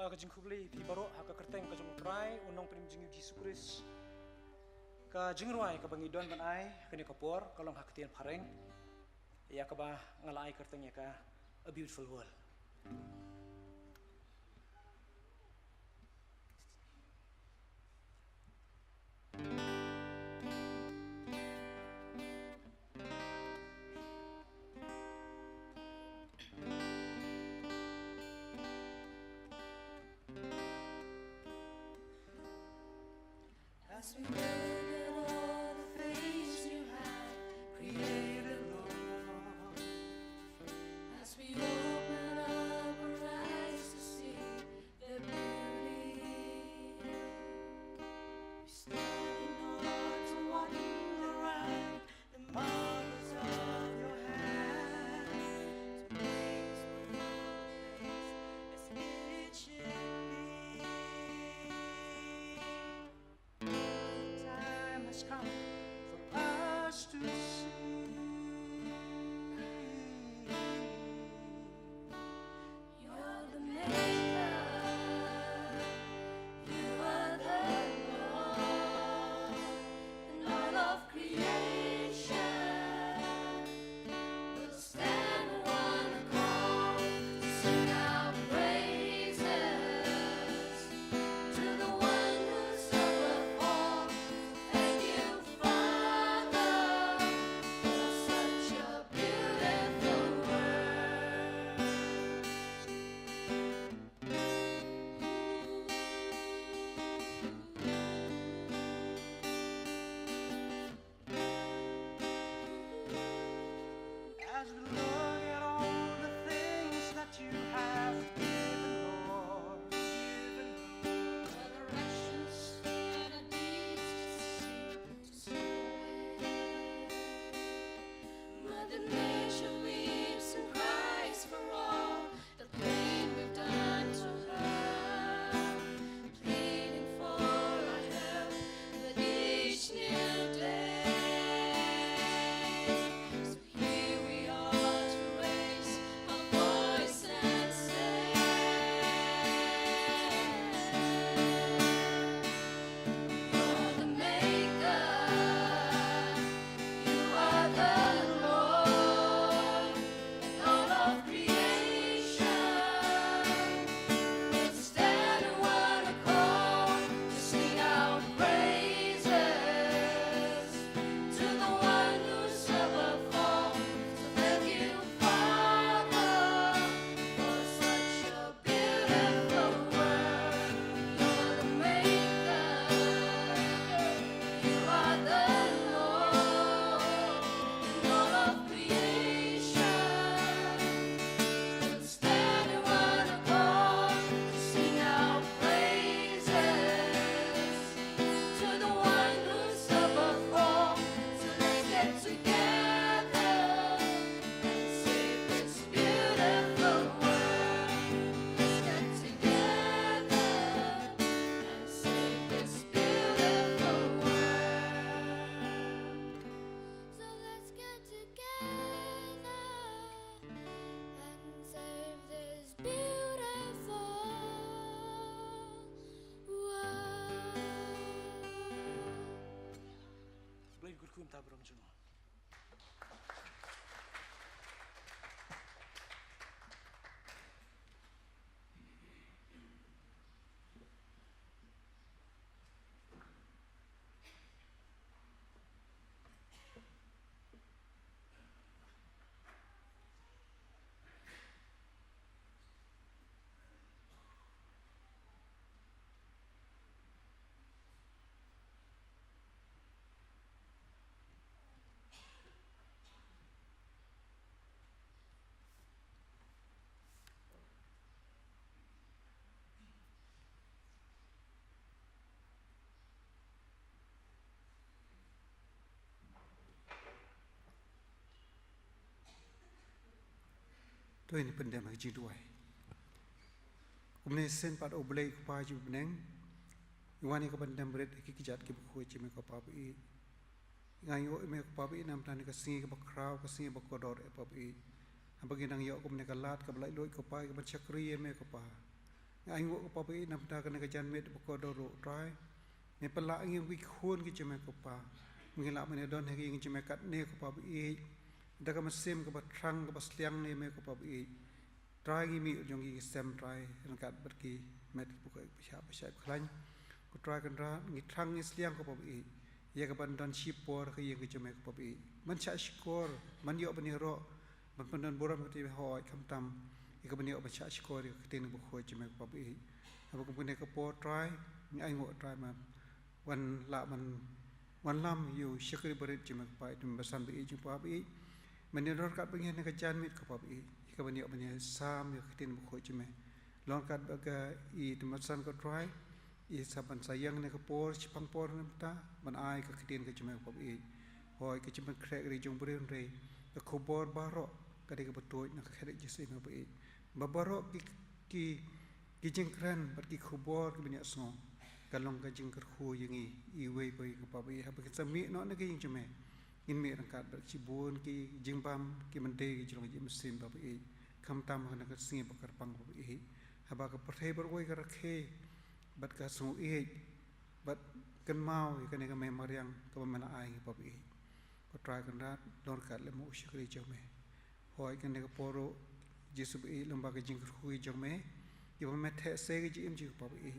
Kajing kubli pi baro haka kerteng kajong utrai unong penimjing Yesus Kristus ka jingruai ka bangidon ban ai kani kapor kalong haktian pareng ya ka ba ngalai kerteng ya ka a beautiful world. As we look at all the things you have created, Lord, as we open up our eyes to see their beauty, we stand in awe to wonder at the marvels of your hands, to place one place as it should be. Time has come for us to see. You're the maker, you are the Lord, and all of creation will stand in one accord to sing our praises to the one who's above all. Thank you, Father, for such a beautiful world. As we look at all the things that you have given, Lord, the directions and the deeds to see. Mother Nature weeps and cries for all the pain we've done to her, pleading for our help with each new day. So here we are to raise our voice and say, you're the maker, you are the Lord, and all of creation will stand in one accord to sing our praises to the one who's above all. So thank you, Father, for such a beautiful world. You're the maker, you are the Lord, and all of creation will stand in one accord to sing our praises to the one who's above all. So let's get together and save this beautiful world. Let's get together and save this beautiful world. So let's get together and save this beautiful world. Blay gulkum tabram juno. Tôi ini pendam haji duai. Kumne sen pat oblei kupa ju beneng. Iwani ka pendam berit ki kijat ki buku cime ka papi. Ngayo me ka papi nam tani ka singi ka bakrau ka singi bakodor e papi. Abagi nang yo kumne ka lat ka balai loi ka pai ka bachakri me ka pa. Ngayo ka papi nam ta ka ka jan met bakodor ro trai. Me pala ngi wi khon ki cime ka pa. Ngila mene don hegi ngi cime kat ne ka papi. Daga masim ka batrang ka basliang ne me ka papi. Trai ngi mi jong gi sem trai kat berki met buku besha klan. Ku try kan ra ngi thang ngi sliang ko papi ya ka ban dan shipor ka ye ka jame ko papi man cha shikor man yo bani ro man pan boram ti ho kam tam ya ka bani yo ba cha shikor ka tin bu kho jame ko papi ha ko ne ka po try ngi ai ngo try ma wan lam yu shikri barit jame ko pa tum basan bi ju papi man ne ro ka bani ne ka jan mit ko papi ka bani yo bani sam ya ka tin bu kho jame long kat ba ka I tum basan ko try saban sayang ne ka por chipang por namta man ai ka kidin ka chuma ko I hoi ka chuma krek ri jong brin re ka khobor baro ka de ka batoy na ka khare jise na ba I ba baro ki jing kran bat ki khobor ki banya so ka long ka jing kar khu yingi I wei bai ka pa I ha ba ka sami no na ka jing chuma in me ran ka ba chi bon ki jing bam ki man de ki jong ji mesin ba I kam tam na ka singi ba kar pang ba I ha ba ka pathai bar wei ka rakhe bat ka sung bat kan mau kan ne ka me mariang ka mana ai pa bi ko try kan rat dor ka le mo shikri jome hoi kan ne ka poro jesu bi lamba ka jing khu jome yo me the se ki im ji pa bi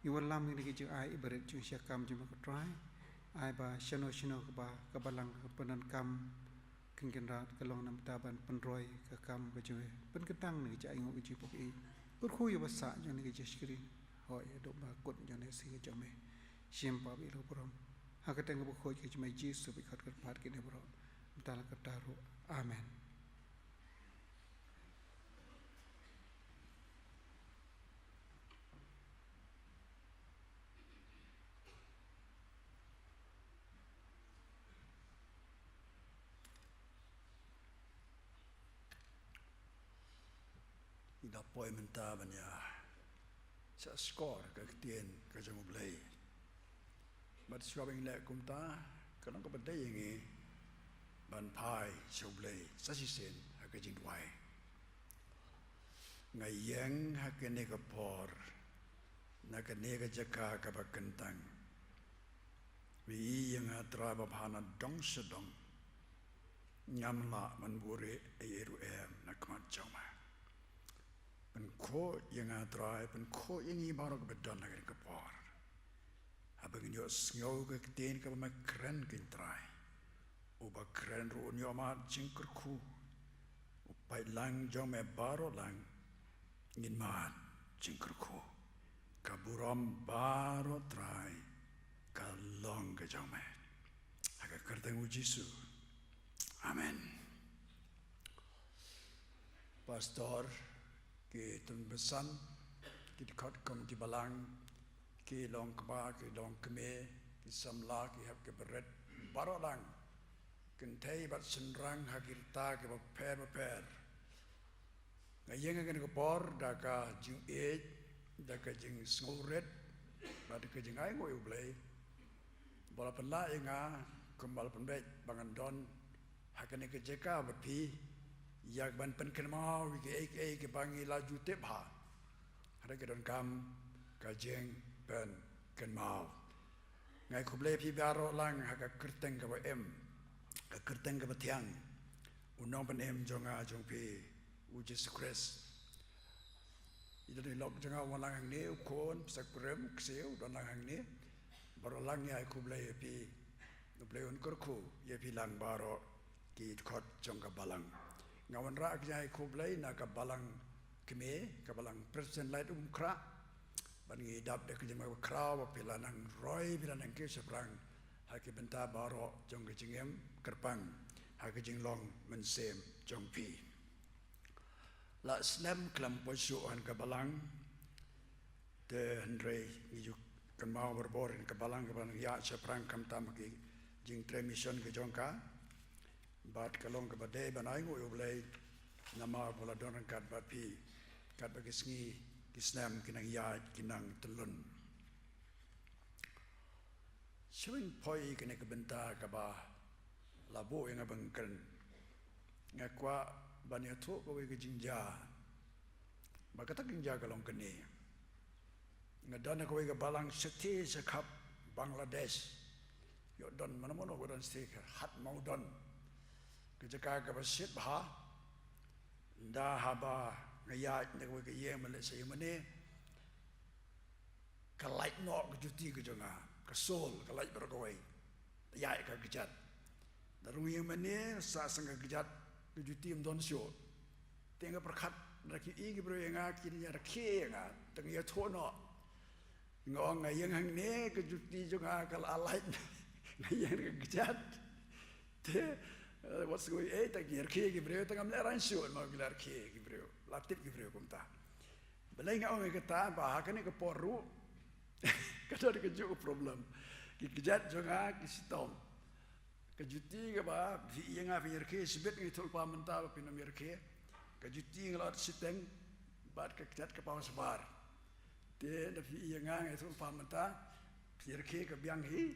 yo lam ni ki ji ai ibret ju sha kam ji ko try ai ba shano ka balang ka panan kam kin rat ka long nam ta ban pan roi ka kam ka jwe pan ka tang ni ji ai ngo ji pa bi ko khu yo ba sa jo ni ki ji shikri hoi do ba kot jane si jame shim pa bi lo prom ha ka teng bu khoj ki mai jisu bi khat kar phat ki ne bro tal ka taro amen ida poi menta banya sa skor ka tien ka jong blai bat swabing le kumta kanang ka badai ngi ban pai so blai sa si sen ha ka jing wai ngai yang ha ka ne ka por na ka ne ka jaka ka ba kentang wi yang atra ba phana dong sedong nyam la man bure eru na kmat choma pen ko yang atrai pen ko yang I baru ke bedan lagi ke por abang yo snyo ke ten ke ma kren kin trai uba kren ru nyo ma jingker ku upai lang jong me baro lang ngin ma jingker ku kaburam baro trai ka long ke jong me aga kerteng ujisu amen pastor ki tun besan ki dekat kom ki balang ki long kba ki long kme ki samla ki hab ke beret barolang kin thai bat senrang hagirta ke ba per ngayeng ngan ko por da ka jing e da ka jing sngoret ba da ka jing ai ngoi ublei bola pala inga kembal penbe bangan don hakane ke jeka ba pi yak ban pen ken mau ke bangi laju te ba ada ke don kam ka jeng pen ken mau ngai kuble pi baro lang ha ka kerteng ka ba em ka kerteng ka ba tiang unong pen em jonga jong pi Jesus Christ ida ni lok jonga walang hang ne kon sakrem kseu don lang hang ne baro lang ya kuble pi kuble on korku ye pi lang baro ki khot jonga balang ngawan ra kjai kublai na ka balang kme ka balang present light kra ban ngi dap de kjema kra wa pilanang roi pilanang ke sebrang ha ke benta baro jong ke jingem kerpang ha ke jinglong men sem jong pi la slam klam posu an ka balang de andre ngi kan mau berbor ka balang ya sebrang kam tam ki jing transmission ke jong ka bat kalong ke badai banai ngoi ublai nama bola dorang kat bapi kat bagi sengi kisnam kinang ya kinang telun Showing poi kena kebentar kaba labo yang abangkan ngakwa bani atuk kowe ke jingja maka tak jingja kalong kene ngadana kowe ke balang seti sekap Bangladesh yo don mana-mana ko don stik hat mau don kejaka ka basit bah nda haba ngaya ne kowe ke ye Malaysia mane kalait no kejuti ke jonga kesol kalait berkowe ya ka kejat darung yang mane sa sanga kejat kejuti don syo tenga perkat raki igi bro yang akini ya raki nga teng ya thono ngong ngayang hang ne kejuti jonga kal alait ngayang kejat te what's going tak ya raki igi bro tengam le ran syo ma gilar ki igi bro latip igi bro kumta belai ngong kata bah kene ke poru kada kejuk problem kejat jonga kisitong kejuti ke ba vi yang afir ke sibet ngi tulpa menta pinam ke kejuti ngelot siteng bat kejat ke pawas bar te da vi yang ngi tulpa menta fir ke biang hi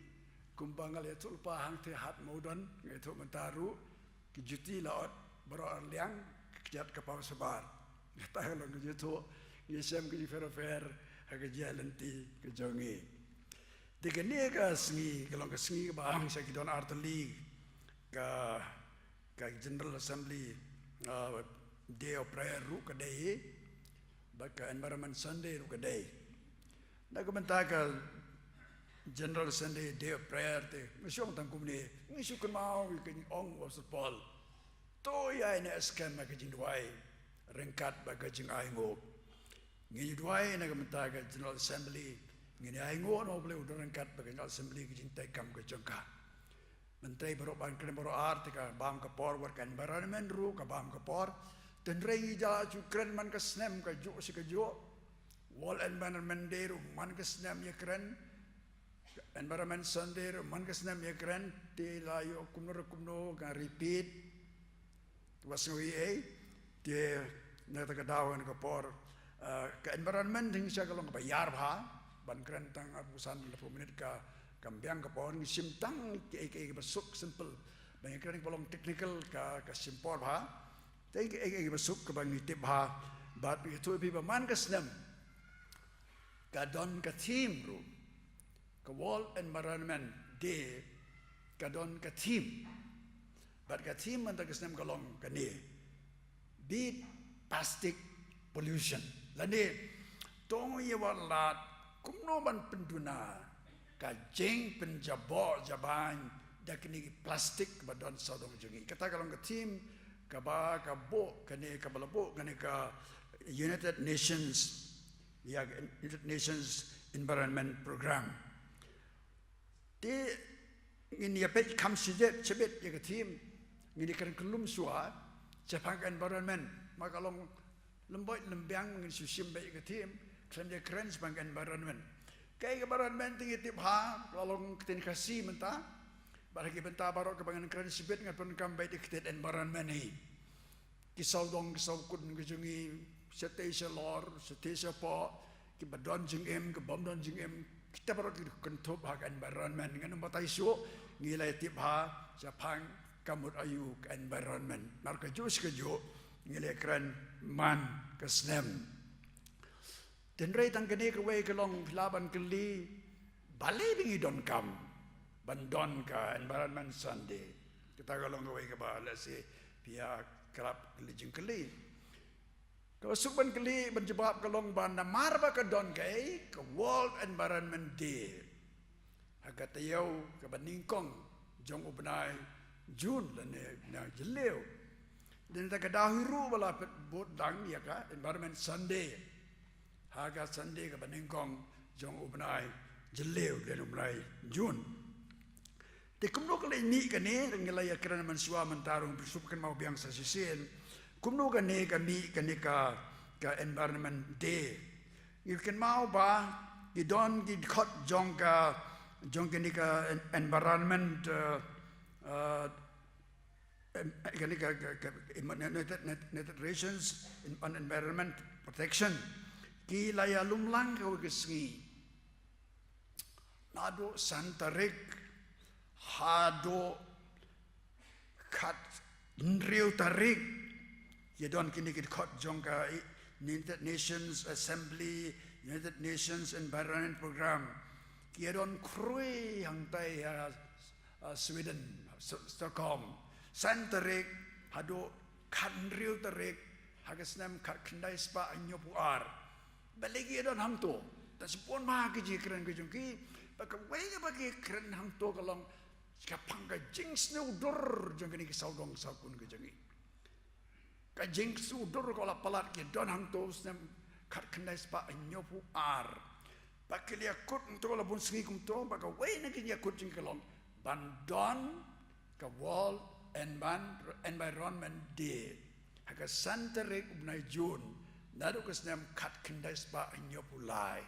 kumbangal ya tulpa hang te hat modon ngi tul mentaru kejuti laot baro liang kejat ke pawas bar ta lo kejuto ngisem ke fer aga jalan ti ke jongi Dikene ka sengi kalau ke sengi bang saya kidon arteli ka General Assembly Day of Prayer ru ka day baka Environment Sunday ru ka day na komentar ka General Sunday Day of Prayer te masyong tangkum ni ngisukun mau ikan ong was Paul to ya ina scan ma ka jindwai rengkat baka jing aingo ngi duai na komentar ka General Assembly ngini ai ngo no boleh udah rengkat bagi assembly ke jintai kam ke jengka menteri baru ban kena baru artika bam ke por work environment ru ka bam ke por dan rengi jala ju keren man ke snem ka ju si ke ju wall environment day ru man ke snem ya keren environment sunday ru man ke snem ya keren te layo kumno ka repeat was ngui te na ta ka dawan ke por ke environment ding sia kalong bayar ba ban kerentang abusan 20 minit ka kambiang ka pohon simtang ke besuk simple banyak kereng polong technical ka simpor ha tai ke besuk ka bang tip ha bat itu pi man ka snam ka don ka team ru ka wall environment day ka don ka team bat ka team man ta ka snam kalong ka ni beat plastic pollution lani tong ye walat kumno man penduna kajeng penjabo jaban dakni plastik badon sodong jungi kata kalau ke tim kaba kabo kane kabalabo kane ka United Nations Environment Program ti ini apa kam sijet cebet ya ke tim ini kan kelum suat Jepang environment maka long lemboy lembiang ngin susim baik ke tim Sende keren sebagai environment. Kayak environment tinggi tip ha, kalau kita kasih mentah, bagi mentah baru kebangan keren sibet ngapun kambai dikit environment ni. Kisau dong kisau kun kejungi setesa lor, setesa po, kibadon jeng em, kebom don jeng em, kita baru kentup hak environment. Dengan nombor taisu ngilai tip ha, Jepang kamut ayu ke environment. Narka jus keju ngilai keren man kesnem. Dan rai tang kene ke wei kelong laban keli balai bingi don kam bandon ka environment Sunday kita kelong ke wei ke bala si pihak kerap keli jeng keli kalau suban keli berjebab kelong banda marba ke don kai ke World Environment Day agak tayau ke baningkong jong ubnai Jun dan na jeleu dan tak dahulu bala bot dang ya ka Environment Sunday Haga Sunday ke Baningkong jong ubnai jeleu dan ubnai Jun. Te kumno kale ni kane ngilai akran man suwa mentarung bersupkan mau biang sasisen. Kumno kane kami kane ka environment day. Ngilken mau ba gidon gidkhot jong kane ka environment United Nations on Environment Protection ki laya lumlang kau kesengi nado santarik hado kat nriu tarik ye don kini kit khot jongka United Nations Assembly United Nations Environment Program ki don krui hang tai Sweden Stockholm santarik hado kat nriu tarik hagasnam kat kendai spa anyopuar balegi don hang to ta sepon ma ke ji keren ke jongki baka wega bagi keren hang to kalong kapang ka jings ne udur jong kini saudong sakun ke jangi ka jings udur kala palat ke don hang to snam kat kendai spa anyopu ar bakil yakut untuk la bun sengi kum to baka we ne kin yakut jing kalong bandon ka wall environment day haka santarik ubnai jun nado kesnam kat kendai spa anyopu lai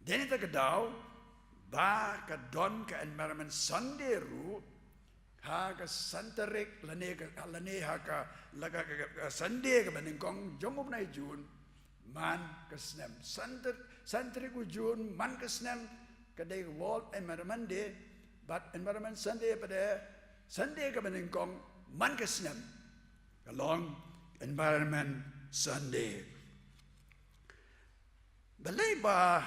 deni ta kedau ba ka don ka environment Sunday ru ha ka santarik lane ha ka laga ka Sunday ka baningkong jongup nai jun man ka snam santarik jun man ka snam ka dei world environment day but environment Sunday pada Sunday ka baningkong man ka snam along environment Sunday balai ba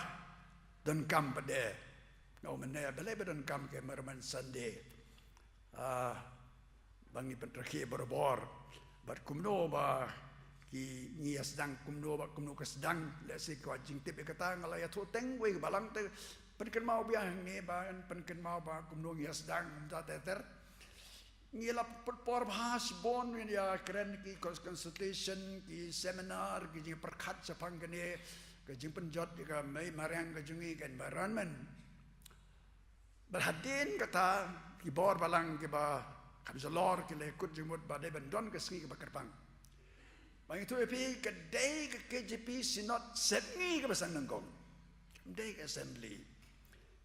don kam pada no mene balai ba don kam ke environment Sunday bangi pentrakhi berbor bat kumno ba ki ni asdang kumno kasdang le se ko jing tip kata ngala ya thoteng we balang te penken mau biang ni ba penken mau ba kumno ni asdang ta ter ngila por bahas bon ya keren ki consultation ki seminar ki jing perkhat sapang kene ke jing penjot ka mai marang ke jungi ke environment berhadin kata ki bor balang ke ba kabisa lor ke le kut jimut ba de bandon ke sengi ke bakarpang bang itu epi ke dei ke KGP sinot sengi ke basang nangkong dei ke assembly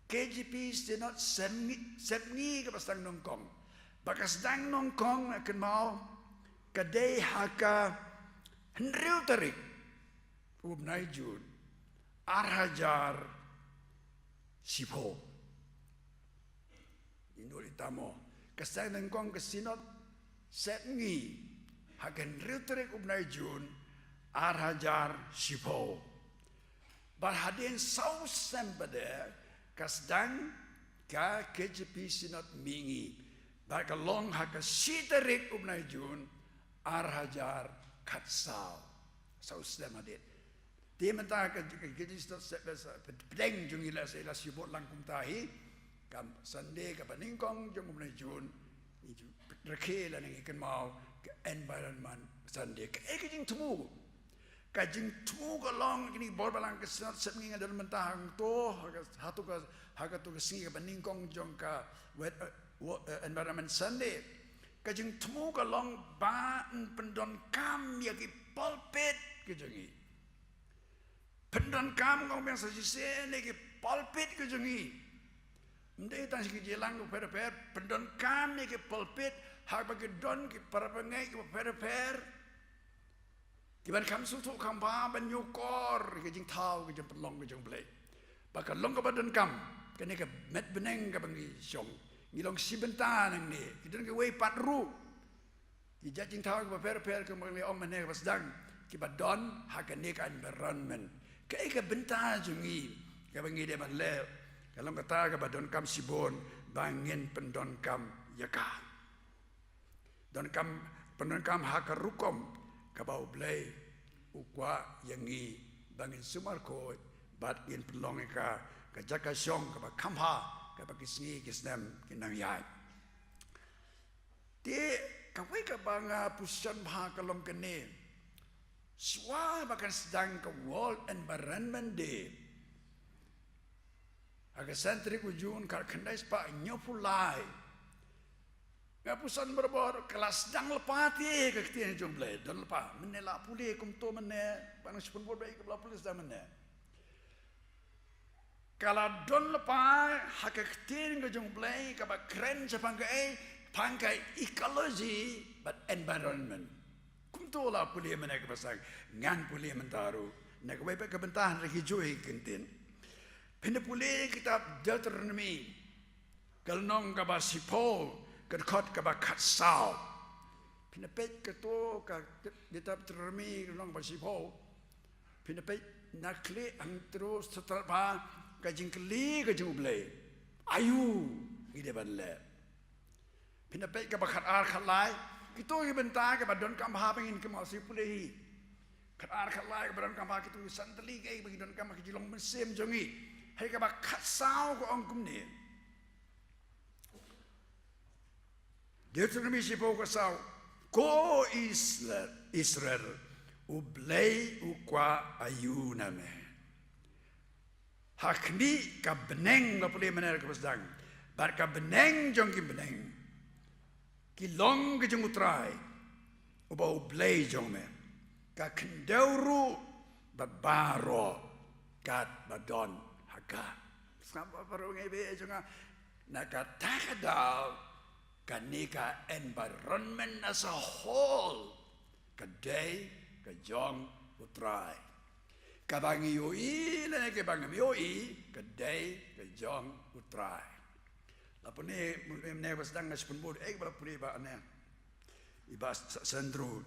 KGP sinot sengi ke basang nangkong bakas dang nangkong akan mau ke dei haka hendriu tarik ubnai jun arhajar sipo indul itamo kasang nangkong kesinot sengi hagen ritrik ubnai jun arhajar sipo barhadin saus sembade kasdang ka KGP sinot mingi bakalong haka sitarik ubnai jun arhajar katsau saus semadit dia mentah ke jadi pedeng jung ila se ila sibot langkum tahi kam Sunday ka paningkong jung ubnai jun itu rekhe la nang ikan mau ke environment Sunday ke jing tumu ka jing tumu ka long kini bor balang ke snot semngi ngadal mentah to hatu ka haka to singi ka paningkong jung ka environment Sunday ka jing tumu ka long ban pendon kam ya ki pulpit ke jangi pendon kam ngong biasa jise ne ki pulpit ke jangi ndai tan ki jelang ko per pendon kam ne ki pulpit ha ba ki don ki para pengai ki per ki ban kam su tu kam ba ban nyukor ki jing thau ki jing pelong ki jing blai ba ka long ka ban kam ke ne ka met beneng ka bangi syong ngilong sibenta nang ni ki don ki wei pat ru ki jing thau ki per ke mali ong mane pas dang ki ba don ha ka ne ka environment ke ka benta jungi ka bangi de ban le kalau kata ke badon kam sibon bangin pendon kam yaka don kam pendon kam haka rukom ka bau blai ukwa yangi bangin sumarko bat in pelong ka jaka syong ka ba kamha ka ba kisngi kisnam kinang yai ti ka we ka banga pusan bha kalong kene swa bakan sedang ke World Environment Day aga santri kujun kar khandai spa nyopulai ngapusan berbor kelas dang lepati ke ketien jomble don lepa menela puli kum to mene bang sepun bod baik kepala polis dah mene kala don lepa hak ketien ke jomble ka ba kren sapang ke pangkai ecology but environment. Kumtola puli mana ke pasang ngan puli mentaru. Nak wepe ke bentahan rehijui kentin. Pina puli kitab Deuteronomy. Kalnong ka ba sipo, kadkot ka ba katsao. Pina pet kato ka kitab Deuteronomy kalnong ba sipo. Pina pet nakli ang terus setelah pa kajing keli kajing ublay. Ayu ide banle. Pina pet ka ba khatar khalai. Kita bentar ke badan kamha pengin ke masih pulih. Khatar khalai ke badan kamha kita santali ke bagi badan kamha ke jilong mesim jongi. Hai ka ba khatsau ko angkum ni. Deuteronomy sipo kasau. Ko Israel ublay ukwa ayuna me. Hakni ka beneng la pulih mener ke pasdang. Bar ka beneng jong ki beneng. Kilong ke jeng utrai, ubau blay jong me, ka kendauru babaro, kat badon haga. Sampai baru ngebe jonga, nakatagadaw kanika environment as a whole, kaday kajong utrai. Kabangi yoi, lene ke bangi yoi, kaday kajong utrai. Lapun ni mulai sedang ngasih pun bala puri ba ane iba sendru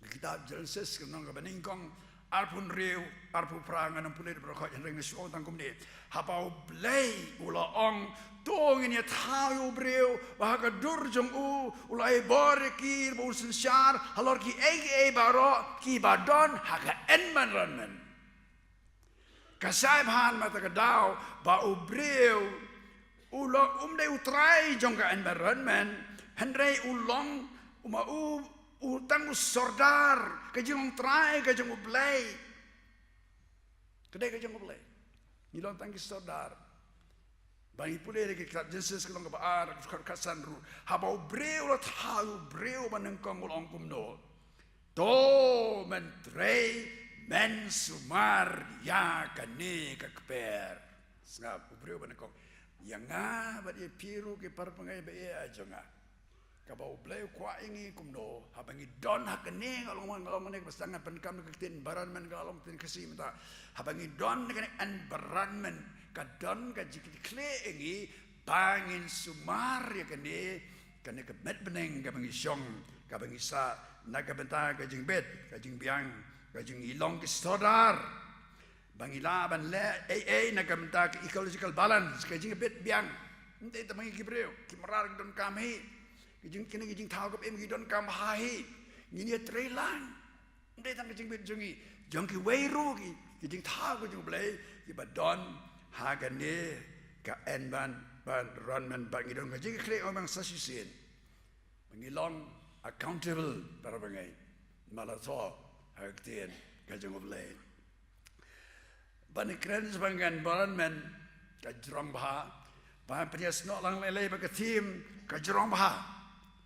kitab Genesis kenong ka baningkong arpun riu arpu prangan ang puli berkot yang ring ngasih tang kumni hapau blay ula ong tong ini tahu briu bahaka durjong ulai boreki bu sensyar halor ki ege baro ki badon haka enman ranmen kasai bhan mata kadau ba ubriu ulo umde utrai jongka environment hendrai ulong utang sordar kajong trai kajong ublay kedai kajong ublay nilong tangki sordar bangi pulih lagi kitab Genesis kelong kebaar kasan ru habau breu lo tahu breu manengkong ulong kumno to mentrei men sumar ya kane kakper ngap breu manengkong yang ngah badi piru ke par pengai be aja ngah kabau blay kwa ingi kumdo habangi don hakene kalong ne pasangan penkam ketin baran men kalong tin kasi mata habangi don ne environment ka don ka jikit kle ingi bangin sumar ya kene ke met beneng ka bangi syong ka bangi sa naga benta ka jing bet ka jing biang ka jing ilong ke stodar Bangila ban le nagamta ke ecological balance kajing bet biang ente tamangi kibreu kimrar don kami kajing kini kajing tahu ke em don kam hai ngini trelang ente tang kajing bet jongi jongki weiru ki kajing tahu kajing blai ki badon hagane ka enban ban runman bangi don kajing kle omang sasisin bangilong accountable para bangai malato hagtien kajing blai Panikran sebagian baran men kajrong bah, bahan perias nok lang lelai bagi tim kajrong bah.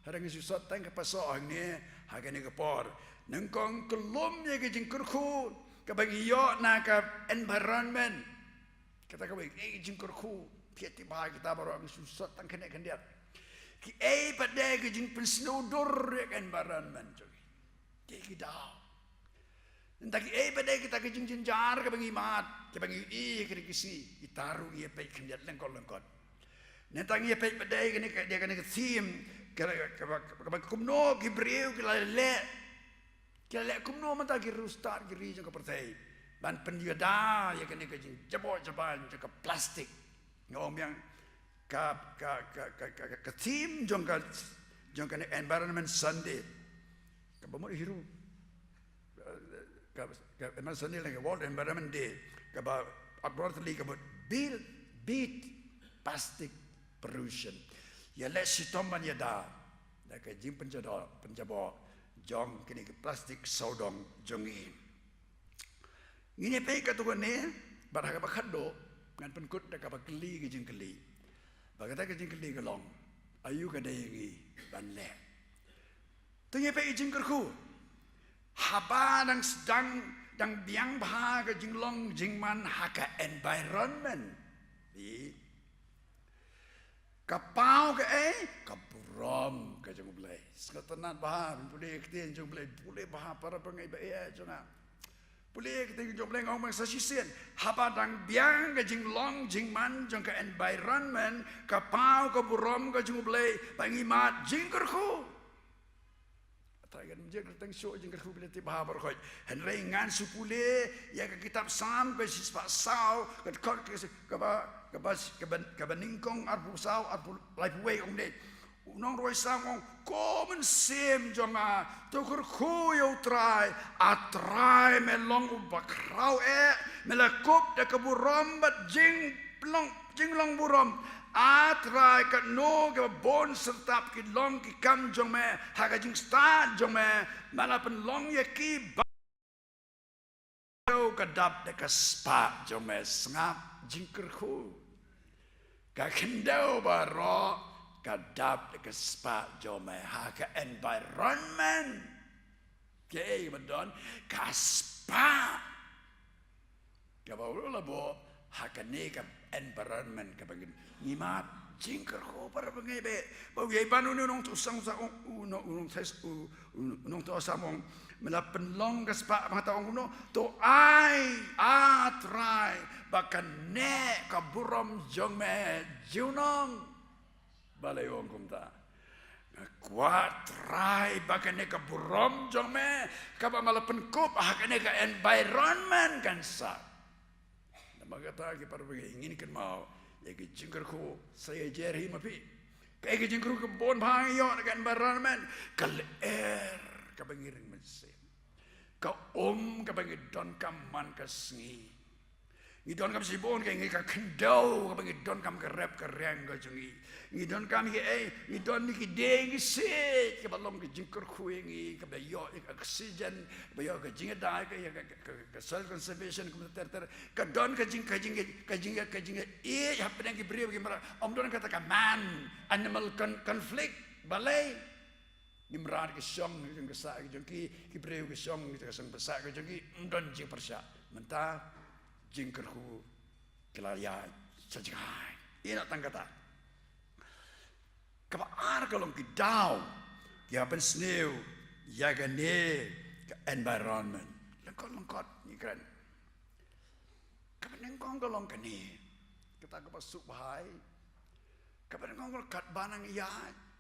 Hari ini susah tang kepasok ni, hari ini kepor. Nengkong kelomnya kejing kurku, kabagi yo nak environment. Kata kabagi kejing kurku, piati bah kita baru ang susah tang kena kendiat. Ki pada kejing pensnodur environment jogi. Kita. Entaki pada kita kejing jenjar ke bangi mat, ke bangi ke kisi, itaru ia pay kendiat lengkot. Nentangi ia pay pada kene dia kene kesim, ke kumno gibreu ke lele. Ke lele kumno mata girustar giri jang ke pertai. Ban penjada ia kene kejing jebot-jeban ke plastik. Ngom yang ke tim jang ke environment Sunday. Ke bamut hiru. Emang seni lagi World Environment Day, kaba abruptly kaba beat plastic pollution. Ya let sitomban ya da, nak jim penjabo jong kini ke plastik saudong jongi. Ini apa yang kata ni? Barang kaba kado, ngan penkut nak kaba keli ke jing keli. Bagata ke jing keli kelong, ayu kada yangi banle. Tanya apa yang jing kerku? Haba dan sedang dan biang bahagia jinglong jingman haka environment di kapau ke kapurom ke jung boleh seketenat bah boleh ketien jung boleh bah para pengai bae jung boleh ketien jung boleh ngomong sasisen haba dang biang ke jing long jing man jung ke environment kapau kapurom ke jung boleh pangimat jing kerku tagan menjaga teng show jing kerku boleh tiba bar khoi henrei ngan supule ya ke kitab sam ke sispa sau ke kor ke ningkong arbu sau arbu lai puai ong de unong roi sang ong common same jonga to kerku yo try atrai melong bakrau melakop de keburom bat jing long burom atrai kat no ke bon sertap ki long ki kam jong me haga jing sta jong me malapan long ye ki ba kadap de ka spa jong me ngap jing kerku ka kendau baro kadap de ka spa jong me haga environment ke badon ka spa ka ba la bo haga ne ka environment ka bagin ngimat jingker ko para pengebe bau ye banu nong tu sang sa unong tes unong to samong melapen long ka spa mata ong no to ai atrai bakan ne ka burom jong me junong balai ong kumta kuat trai bakan ne ka burom jong me ka ba melapen kop hakane ka environment kan sa nama kata ki para ingin kan mau ya ke jingkerku saya jeri mapi kayak ke jingkerku ke bon bayo dengan environment kal ka bangiring mesin ka ke bangir don kaman ka sngi ni don kam sibon ka ngi ka kendau ka bangir don kam ka rap ka reng ka jungi ni don kam ki ni don ni ki deng se ka balom ke jingkerku ngi ka bayo oxygen bayo ka jingda ka self conservation ka ter ka don ka jing happening ki brio ki mara om don kata ka man animal conflict balai nimrar ke song jing ka sa jing ki brio ke song ka sang basa ka jing don jing persya menta jing kerku kelaya sajai ina tangkata ka ar kalong ki daw ki happen snew ya ga ne ka environment lengkot ni kan kapan kong kalong kani kita ka pasuk bahai kapan kong kat banang ya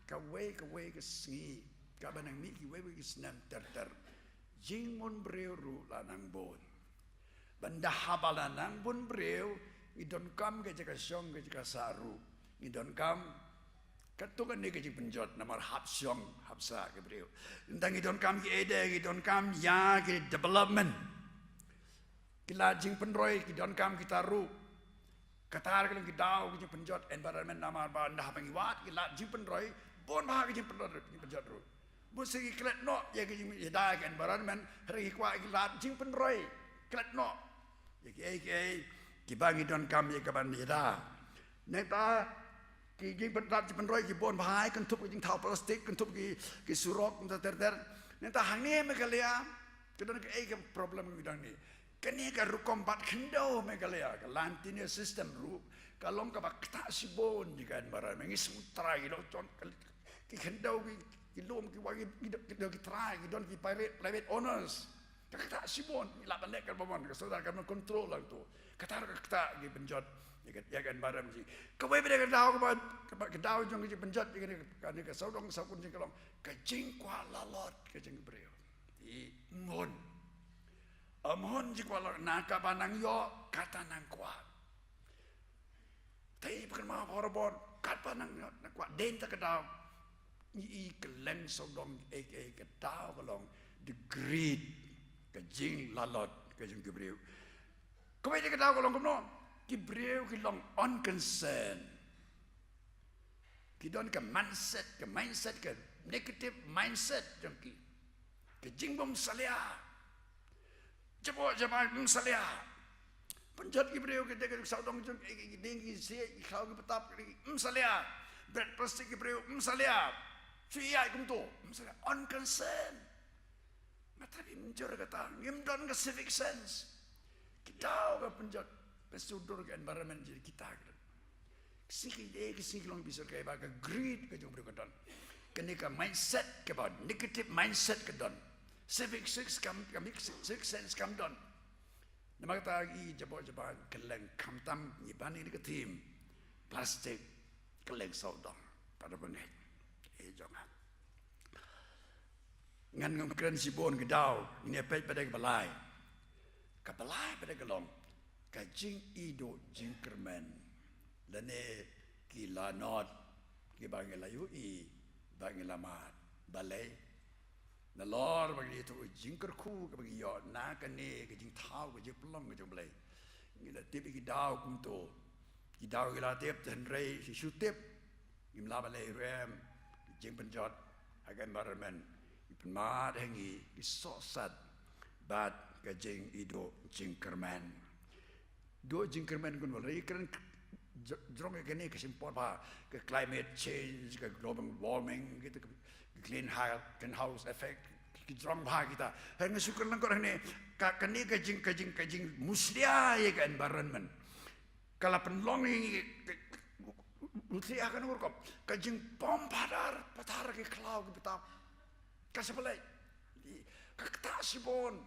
ka we ke singi ka banang mi ki we ki snam ter jing mon breu ru lanang bon banda habalanang bon breu idon kam ke jaka syong ke jaka saru idon kam katukan ni ke penjot namar hapsyong hapsa ke breu ndang idon kam ki ede idon kam ya ki development kila jing penroi ki don kam kita ru katar kalau ki dau ki penjot environment namar banda hapangi wat kila jing penroi bon bah ki penjot ru bu segi klet no ya ki ya da ki environment hari kwa kila jing penroi klet no ya ki bangi don kam ya ka ban ya da neta ki jing penroi ki bon bah kan tup ki jing thau plastik kan tup ki surok ter neta hangne me kalia kedon ke problem ki dang ni kini ka rukom bat kendo megalea ka lantinia system ru kalong ka bakta sibon di kan bara mengis utrai lo ton ki kendo ki lom ki wagi ki try ki don ki private owners ka sibon la balek ka bomon ka saudara ka control lang tu katar ka ki penjot ya kan bara mji ka we beda ka daw jong ki penjot kan ka saudong sakun jing kalong ka jing kwa lalot ka jing breo i ngon amon jikwala naka banang yo kata nang kuat. Tapi bukan mau korban kat banang yo nang kuat. Den tak kedau i keleng sodong kedau kalong the greed kejing lalot kejing kibriu. Kau ini kedau kalong kumno kibriu kilong unconcerned. Kidon ke mindset ke negative mindset jangki. Kejing bom salia. Cepat salia. Penjat kibriu kita ke saudong jeng dengi si kau ke petap salia. Bread plastik kibriu salia. Siai kum tu salia unconcerned. Tapi menjur kata ngimdon ke civic sense. Kita ke penjat pesudur ke environment jadi kita. Siki long bisa kaya ba ka greed ka jong berkadon. Kani ka mindset ka ba negative mindset ka don. Civic sense kam don. Nama kata lagi jabot keleng kamtam nyiban ini ke tim plastik keleng saudang pada bengai. Jangan. Ngan ngam si bon ke dau ini apa pada ke balai. Ke balai pada ke long. Ka jing ido jing kermen. Lane kila not ki bangi layu I bangi lamat balai na lor bagi itu jing kerku ke bagi yo na ka ne ke jing thau ke jing plong ke jing balai ngila tip ki dau kum to ki dau ila tip ten rei si shu tip im la balai rem jing penjot agan environment ipun mat hangi ki so sat bat ka jing ido jing kermen do jing kermen kun balai kan Jrong ke ni kesimpor pa ke climate change ke global warming gitu ke greenhouse effect ke jrong pa kita hang syukur lang ko ni ka kani kajing muslia ye ke environment kala penlong ni muslia kan urko kajing pom patar ke cloud ke betap kasepelai ka tasibon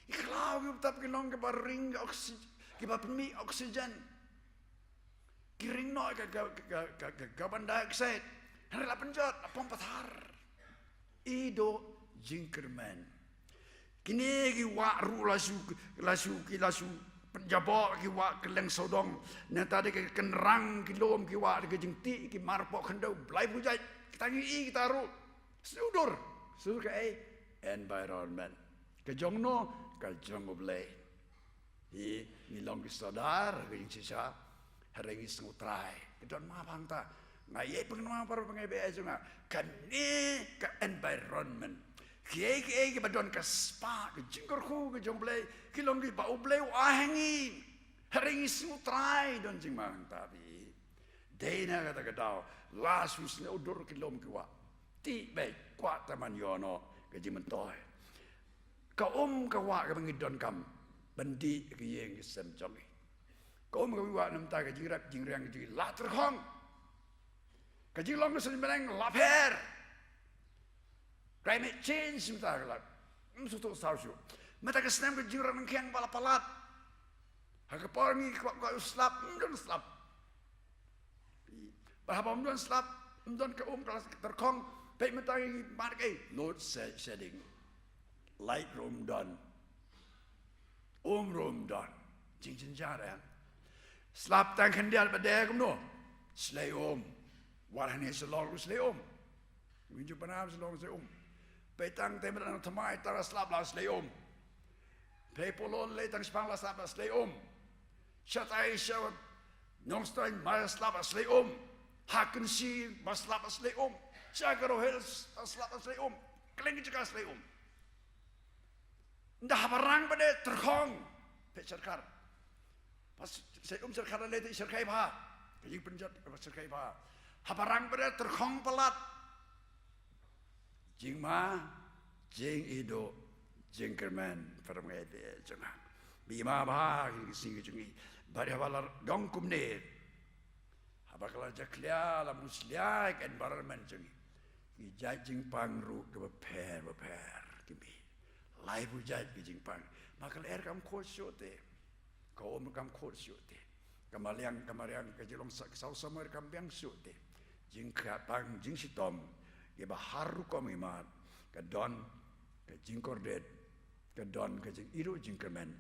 I cloud ke betap ke long ke baring oksigen ke bapmi oksigen Kiring no ke carbon dioxide. Hendak penjat apa patar. Ido jingkerman. Kini ki ru lasu penjabok ki keleng sodong. Nanti ada ke kenrang ki lom ki ke jengti ki marpok kendau belai bujai. Kita ngi kita ru. Sudur ke environment. Ke jongno ke jong belai. Ni long ki sadar ke jing sisa. Harengi sengutrai. Kedon mapang ta. Ngaye pengenwa para pengabe aja nga. Kani ke environment. Kiai ke badon ke spa. Ke jingkorku ke jomblay. Kilong ki bau blay wahengi. Harengi sengutrai. Don jing mapang tabi. Dena kata kedau. Lasus ne udur kilom kiwa. Ti baik. Kuat taman yono. Ke jing mentoy. Ka kawa ke pengidon kam. Bendi ke yeng sem jongi. Kau mengawi nam ta ke jirat jingrang ke la terhong. Ke jinglong ke senbenang lapher. Climate change mta ke la. Suatu sausu. Mata ke senam ke jingrang keng pala-palat. Ha ke porngi ko slap, don slap. Bahapa don slap, don ke kelas terhong. Pe mta ke marke load shedding. Light room done. Room done. Jing jara. Slap tang kendial pada no. Slay Warhani selong slay Winju panam selong slay Petang temeran thamai tara slap la slay Pepolon le tang spang la slap la slay Shatai shawat Nongstein ma slap la slay Haken si ma slap la slay Chagaro hills slap la slay Kling juga slay Ndah barang pada terkong Pecharkar Pas saya serkara lete serkai pa, kajing penjat serkai pa. Habarang pada terkong pelat. Jing ma, jing ido, jing kerman, pada mengede jangan. Bima bah singi jungi, bari habalar dongkum ne. Habakala jaklia la muslia environment jungi. Ijai jing pangru ke beper kimi. Lai bujai jing pang. Makal kam khosote. Kau kam khot syute kamariang ke jelong sau samar kam biang syute jing khatang jing sitom ge baharu kom imat ke don ke jing kordet ke don ke jing iru jing kemen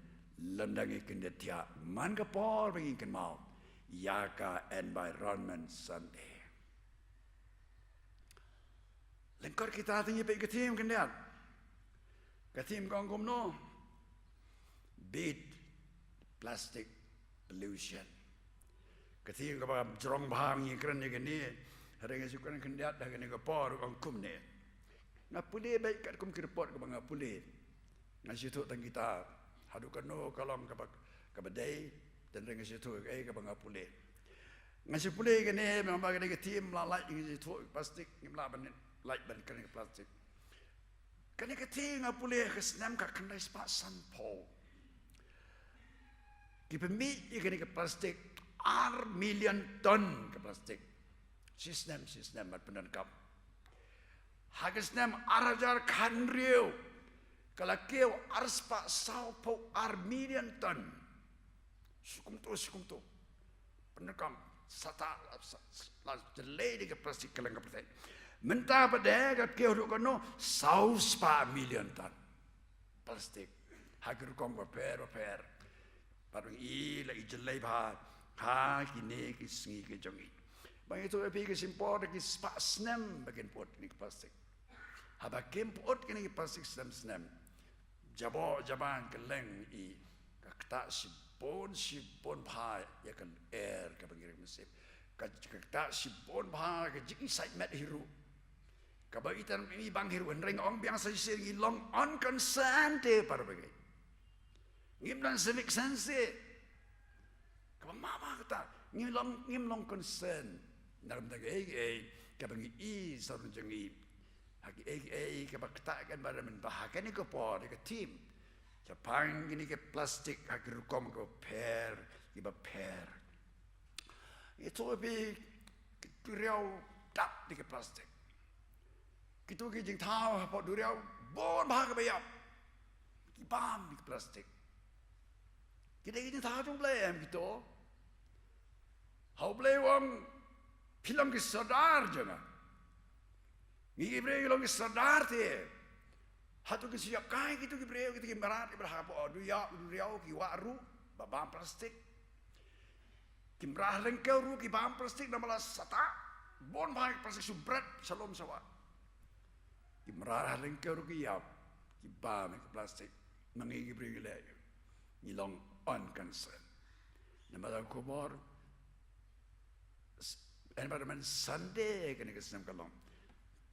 lendangi kendetia man ke por bagi ken mau ya ka environment sunday lengkor kita tinggi pe ke tim kendiat ke tim kongkom no beat plastic pollution. Ketika kau jerong bahang yang keren yang ni, hari ini sukan kendiat dah kena kepor kongkum ni. Ngapuli baik kat kum kirpot kau ngapuli. Nasi tu tang kita hadukan no kalong kabadai dan dengan situ kau ngapuli. Nasi puli kene memang bagi tim lalai yang situ plastik yang laban light ban kena plastik. Kena keting ngapuli kesenam kat kena sepak sanpau. Kipemit ikan ke plastik million ton ke plastik. Sistem mat penangkap. Hagisnem arajar kanriu. Kalau kau arspa saupo million ton. Sukum tu. Penangkap sata jelai ke plastik kelengkap plastik. Mentah pada kau duk kono saupa million ton plastik. Hagir kong repair. Parang la jelai ha kini kisngi ke jongi. Bang itu epi ke simpor ke spa snem bagian pot ni plastik. Haba kem pot kini plastik snem. Jaban keleng i kakta sipon pha ya kan air ke bangir mesip. Kakta sipon pha ke jing side mat hiru. Kabaitan ini bang hiru ring ong biasa sisi long on concern te para bagai. Ngimlan civic sense. Mama kata ngim long concern dalam tagai kabangi i sarun jangi hagi kabakta kan pada men bahakan ni ko por ke team Jepang ini ke plastik hagi rukom ko per itu lebih duriau tap di ke plastik kitu ki jing thau po duriau bon bahag bayap ki bam di ke plastik kita thau jong blem gitu. Hau boleh wong film ke sadar jangan. Ngi ibre long ke sadar te. Hatu ke siap kai gitu ke ibre kita ke barat ibrah apa riau ki waru babam plastik. Kimrah lengkau ru ki bam plastik nama la sata. Bon baik plastik subrat salom sawa. Kimrah lengkau ru ki yap ki bam plastik. Mangi ibre le. Ni long on concern. Nama la kubor environment Sunday kena kesenam kalong.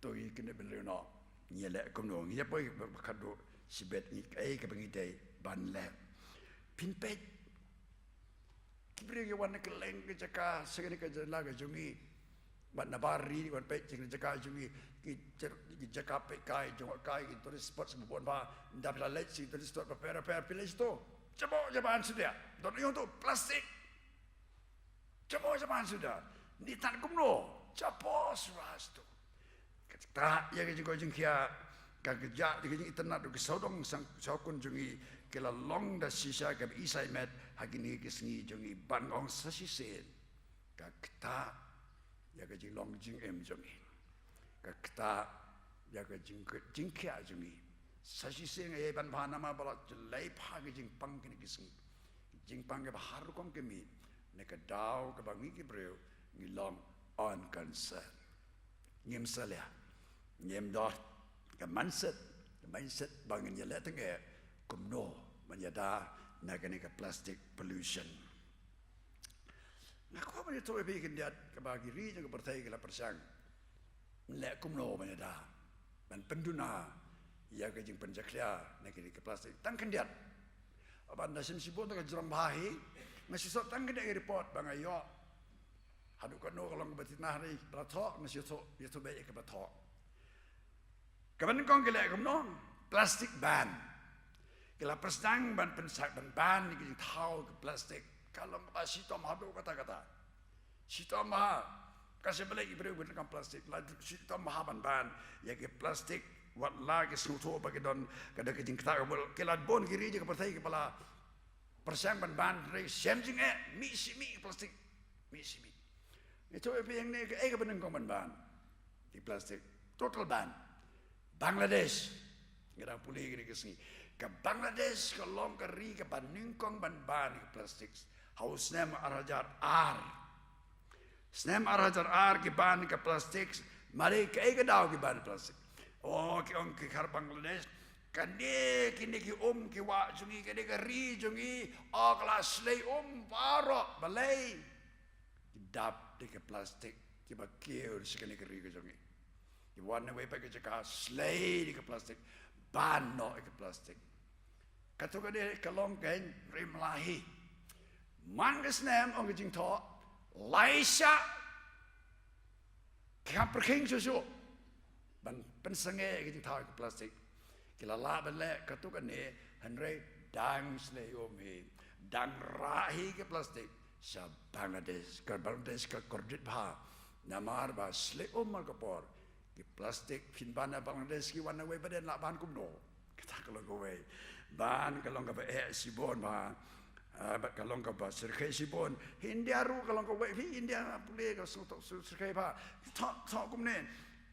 Toi kena beli no. Nyelak kono. Ngia poi kado sibet ni ke bangidai ban lab. Pinpet. Kibre ke wan keleng ke jaka segini ke jala ke jungi. Ban nabari wan pet jeng jaka jungi ki jaka pe kai jong kai ki tourist spot sebon ba ndap la lech si tourist spot repair village to. Coba jaman sudah. Don yung tu plastik. Coba jaman sudah. Ni tan kumno capos ras tu kata ya ke jeng kia ka geja ke jeng internet ke sodong sang sokun jungi ke la long da sisa ke isai met hagini ke sngi jungi bangong sasisen ka kata ya ke jeng long jing em jungi ka kata ya ke jeng kia jungi sasisen e ban bhana ma bala jelai pha ke jeng pang ke sngi jeng pang ke har kom ke mi ne ka dau ke bangi ke breu ngilong on concern ngim salia ngim dot ke mindset bangin yele tenge kumno menyada nagani ke plastic pollution ngako ba to be kindiat ke bagi ri ke pertai ke la persang le kumno menyada ban penduna ya ke jing penjaklia nagani ke plastic tang kindiat aban nasim sibon ke jram bahi masih sok tang ke report bangayo Haduk kan kalau ngebatin hari beratok masih itu baik ke beratok. Kapan kau gelak kamu plastik ban. Kalau persang ban pensak ban ni kita tahu ke plastik. Kalau masih tom haduk kata-kata. Sitom mah kasih balik ibu gunakan plastik. Lalu sitom mah ban ya ke plastik. Wat lagi sesuatu bagi don kada kejing kita kelat bon kiri je ke pertai kepala persang ban dari semjing mi plastik mi. Itu yang ni ke penengkong ban di plastik total ban. Bangladesh ngira pulih gini kesini ke Bangladesh ke long keri ke penengkong ban di plastik haus nem arajar ar snem arajar ar ke ban ke plastik mari ke dau ke ban plastik oh ke ong ke kar Bangladesh kini ki ki wa jungi kini keri jungi kelas lay paro balai dap di ke plastik ki bakio di sekali keri ke jongi ki warna we pa ke jaka slay di ke plastik ban no ke plastik kato ka de kalong ken rim lahi mangas nem ong jing tho laisha ka perking susu ban pensenge ke jing tho ke plastik ki la ban le kato ka ne hanre dang slay he dang rahi ke plastik sa Bangladesh ka kordit bha namar ba sle omar kapor ki plastik phin bana Bangladesh ki wana we baden la ban kumno kata kalau gowe ban kalau ka ba sibon ba kalau ka ba serkai sibon India ru kalau ka we India pule ka serkai ba thok kumne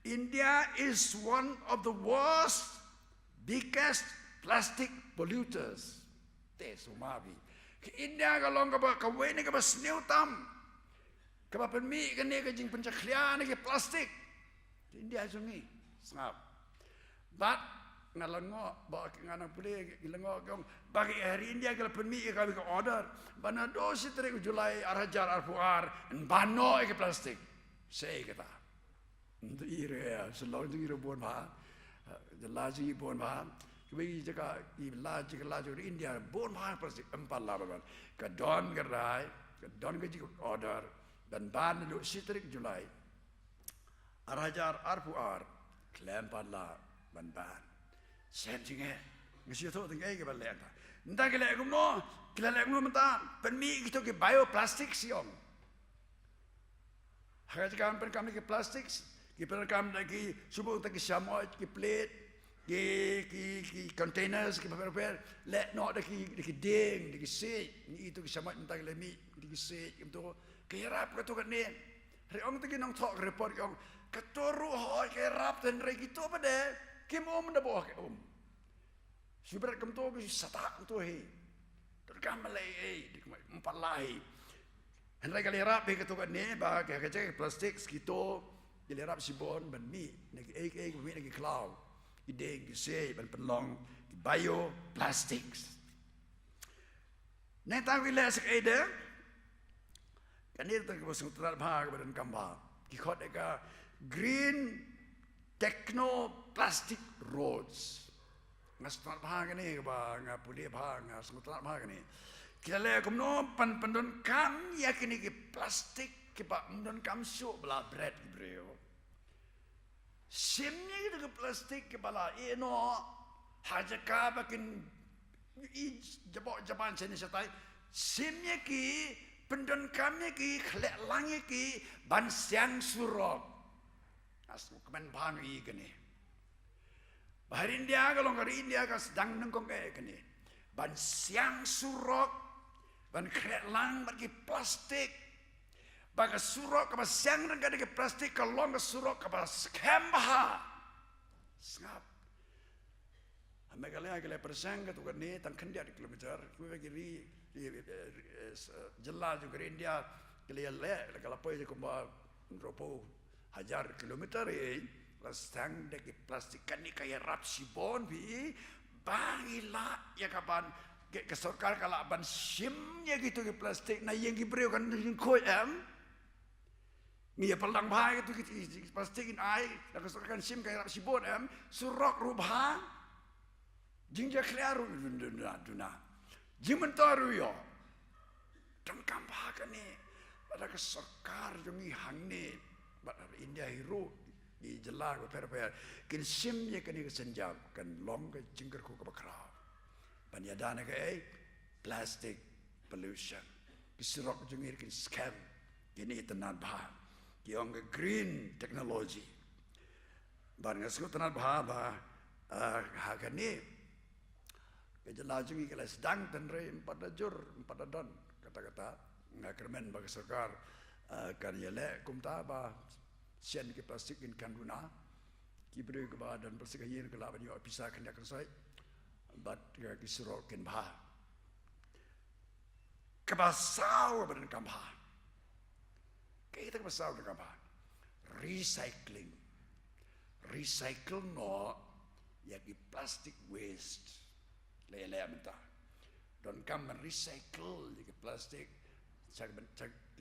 India is one of the worst biggest plastic polluters te sumabi India kalau ka we ni ka ba sneu tam ka ba permi ka ne ka jing pencakhlia ni ke plastik India sungi sangap but ngalango ba ngana pule ilango kong bagi hari India kalau permi ka ka order bana do sitre Julai arajar arpuar bano ke plastik sei kata untuk ire selalu ire bon ba jelaji bon ba Bagi jika laju di India bon bah plastik 4 laban ke don gerai ke don gaji order dan ban lu sitrik Julai arajar arpuar klempar la ban sen jinge ngisi tu tinggai ke balai ta entah ke lek gumno menta permi gitu ke bioplastik siong harga kan perkam ke plastik ke perkam lagi subuh tak samoi ke plate ki containers ki paper let not ki ding ki se ni itu ki sama entah le mi ki se itu ki rap ka tu kan ni reong tu ki nong thok report yong ka toru hoi ki rap ten re ki to pade ki mo men bo ke subrat kam to ki sata to he ter kam le di empat lai henrai kali rap ke tu kan ni ba ke plastik skito ki rap sibon ban mi ni ki mi ni ki cloud ide gise ban pelong bioplastics neta wila sak ede kanir tak bosung trat bha badan kamba ki khot eka green technoplastic roads ngastat bha kani ba nga puli bha nga smutrat bha kani kile kumno pandon kam yakini ki plastik ki ba pandon kam su bla bread breo Simnya itu ke plastik ke bala ino hajaka bakin jabok sini setai simnya ki pendon kami ki khlek langi ki ban siang surok as kemen bang i kene bahar India kalau ngari India ka sedang nengkong kene ban siang surok ban khlek lang bagi plastik Bagi surok ke siang dan ke plastik kalau ke surok ke skemba, sengap. Mereka lihat ke persang ke tu kan ni tangkan dia di kilometer. Kue kiri jelas juga India kelihat kalau apa je kumba ropo hajar kilometer Lastang deki plastik kan ni kaya rap sibon bi bangila ya kapan ke sorkar kalau ban simnya gitu ke plastik na yang gibreu kan koi ni pelang bahaya itu plastikin ai dak sorkan sim kaya rap sibon surok rubha jingja kliaru duna jimentoru yo dan kampah kan ni pada ke sorkar jongi hangne pada India hero di jelah ko per kin sim ye kan senjap kan long ke jingker ko bakrau banyadana ke plastic pollution kisrok jungir kin scam kini tenan bah kiong ke green technology bar ngasku tenan bah ha kan ni ke jelah jungi ke sedang tenre 4 don kata-kata ngakermen bagi sarkar kan yele kumta ba sian ke plastik in kanduna kibre ke badan plastik yin ke laban yo bisa kan dak sai bat ke kisro ken ba ke basau badan kamba ke kita ke basau ke kamba recycle no ya ki plastic waste lele mentah don kam recycle ke plastik cak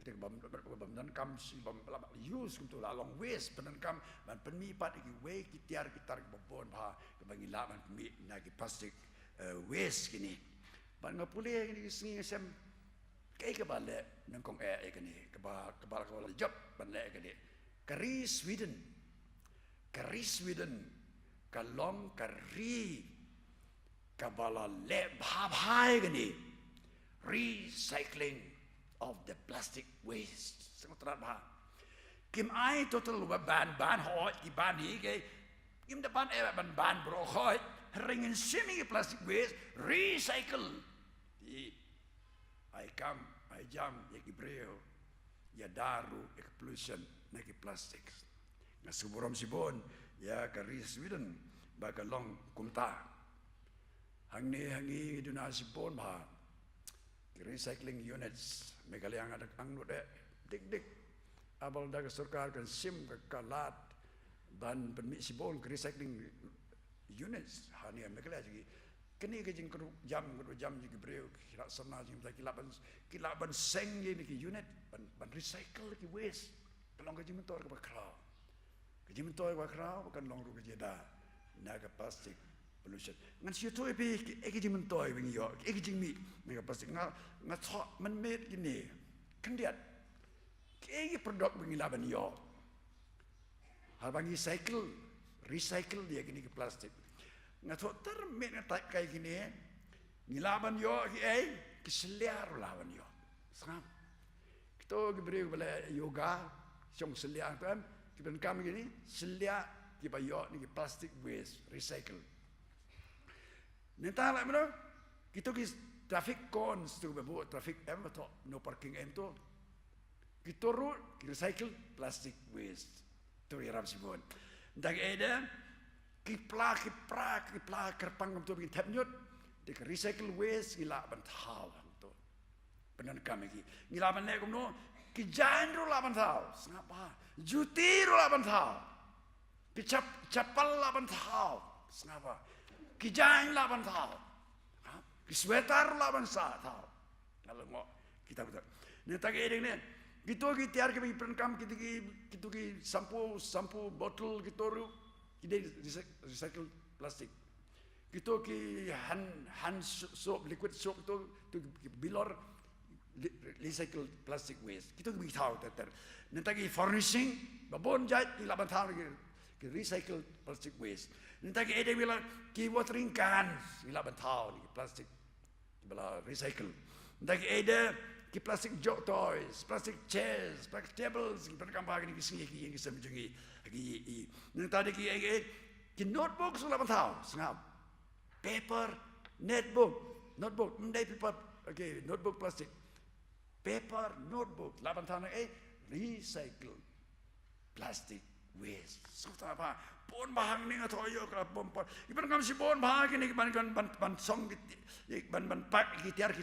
kita bam dan kam bam use untuk lalong waste dan kam ban penipat iki we kitiar kitar bobon ba ke bangila ban pemi nagi plastik waste kini ban ngapule kini singi sem kai ke bale nangkong kini ke ba job ban le kini kari Sweden kalong kari kabala le bhai kini recycling of the plastic waste. Sangat terat bah. Kim ai total ban hoi ki ban hi ke kim da ban ban bro hoi ringin simi plastic waste recycle. I come I jam ya ki breo ya daru ya pollution na ki plastic. Nga suburam sibon ya ka Sweden ba ka long kumta. Hangi duna sibon bah. Recycling units megalyang ada angno de dik abal daga sarkar kan sim ka kalat ban permit sibon recycling units hani megalya ji kini ke jing jam ji breu kira sana ji kilaban seng ni ki unit ban recycle ki waste kalong ke jing mentor ke bakrau kan long ru ke jeda naga plastic pollution ngan siu tu epi eki jing mentoi wingi yo eki jing mi mega plastic nga tho man met gini kan diat eki produk wingi laban yo hal bangi recycle dia gini ke plastic nga tho ter met nga tak kai gini ngilaban yo ki seliar laban yo sangam kita gebri bela yoga song seliar tu ki ben kam gini seliar ki ba yo ni plastic waste recycle. Nenta lah mana? Kita kis traffic cones tu bebu traffic to no parking to. Kita recycle plastic waste tu yang sibon. Dak ada kipla kerpang tu bikin tapnyut dek recycle waste gila bantau tu. Benar kami ki. Gila banyak kumno kijan ru la bantau. Sengapa? Juti ru la bantau. Capal la bantau. Sengapa? Kijain laban tau, kiswetar laban sa tau. Kalau ngok kita betul. Ni tak ada ni. Kita tiar kami perenkam kita ki sampo botol kita ru kita recycle plastik. Kita ki hand soap liquid soap tu bilor recycle plastic waste. Kita ki tahu ter. Ni tak furnishing babon jat di laban tau ki recycle plastic waste. Nanti ada bila ki watering cans bila bantau ni plastik bila recycle. Nanti ada ki plastic jog toys, plastic chairs, plastic tables kita kampak ni kisah ki yang kita menjungi ki. Nanti ada ki notebook sulah bantau sengap. Paper notebook mendai paper notebook plastik. Paper notebook la bantau ni recycle plastic waste. Sudah apa? Pon bahang ni ngatoyo kalau pompon. Iban kami si pon bahang ni ban song ban pak gitar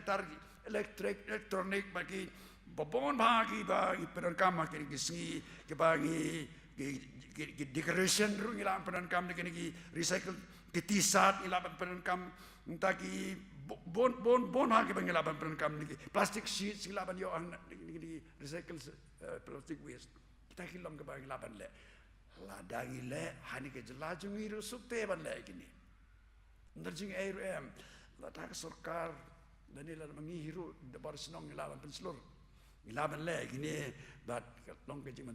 elektronik bagi pon bahang bagi peran kami kini bagi decoration ru ngilang peran kami kini recycle ketisat ngilang peran kami entaki bon bahang bagi ngilang peran kami plastic sheets ngilang yo ni recycle plastic waste kita kilom ke bagi ngilang le. Ladangi le hani ke jelajungi rusuk teban le gini. Nderjing ARM ladak sarkar danila mengihiru dabar senong ilaban penselur. Ilaban le gini bat long ke jimen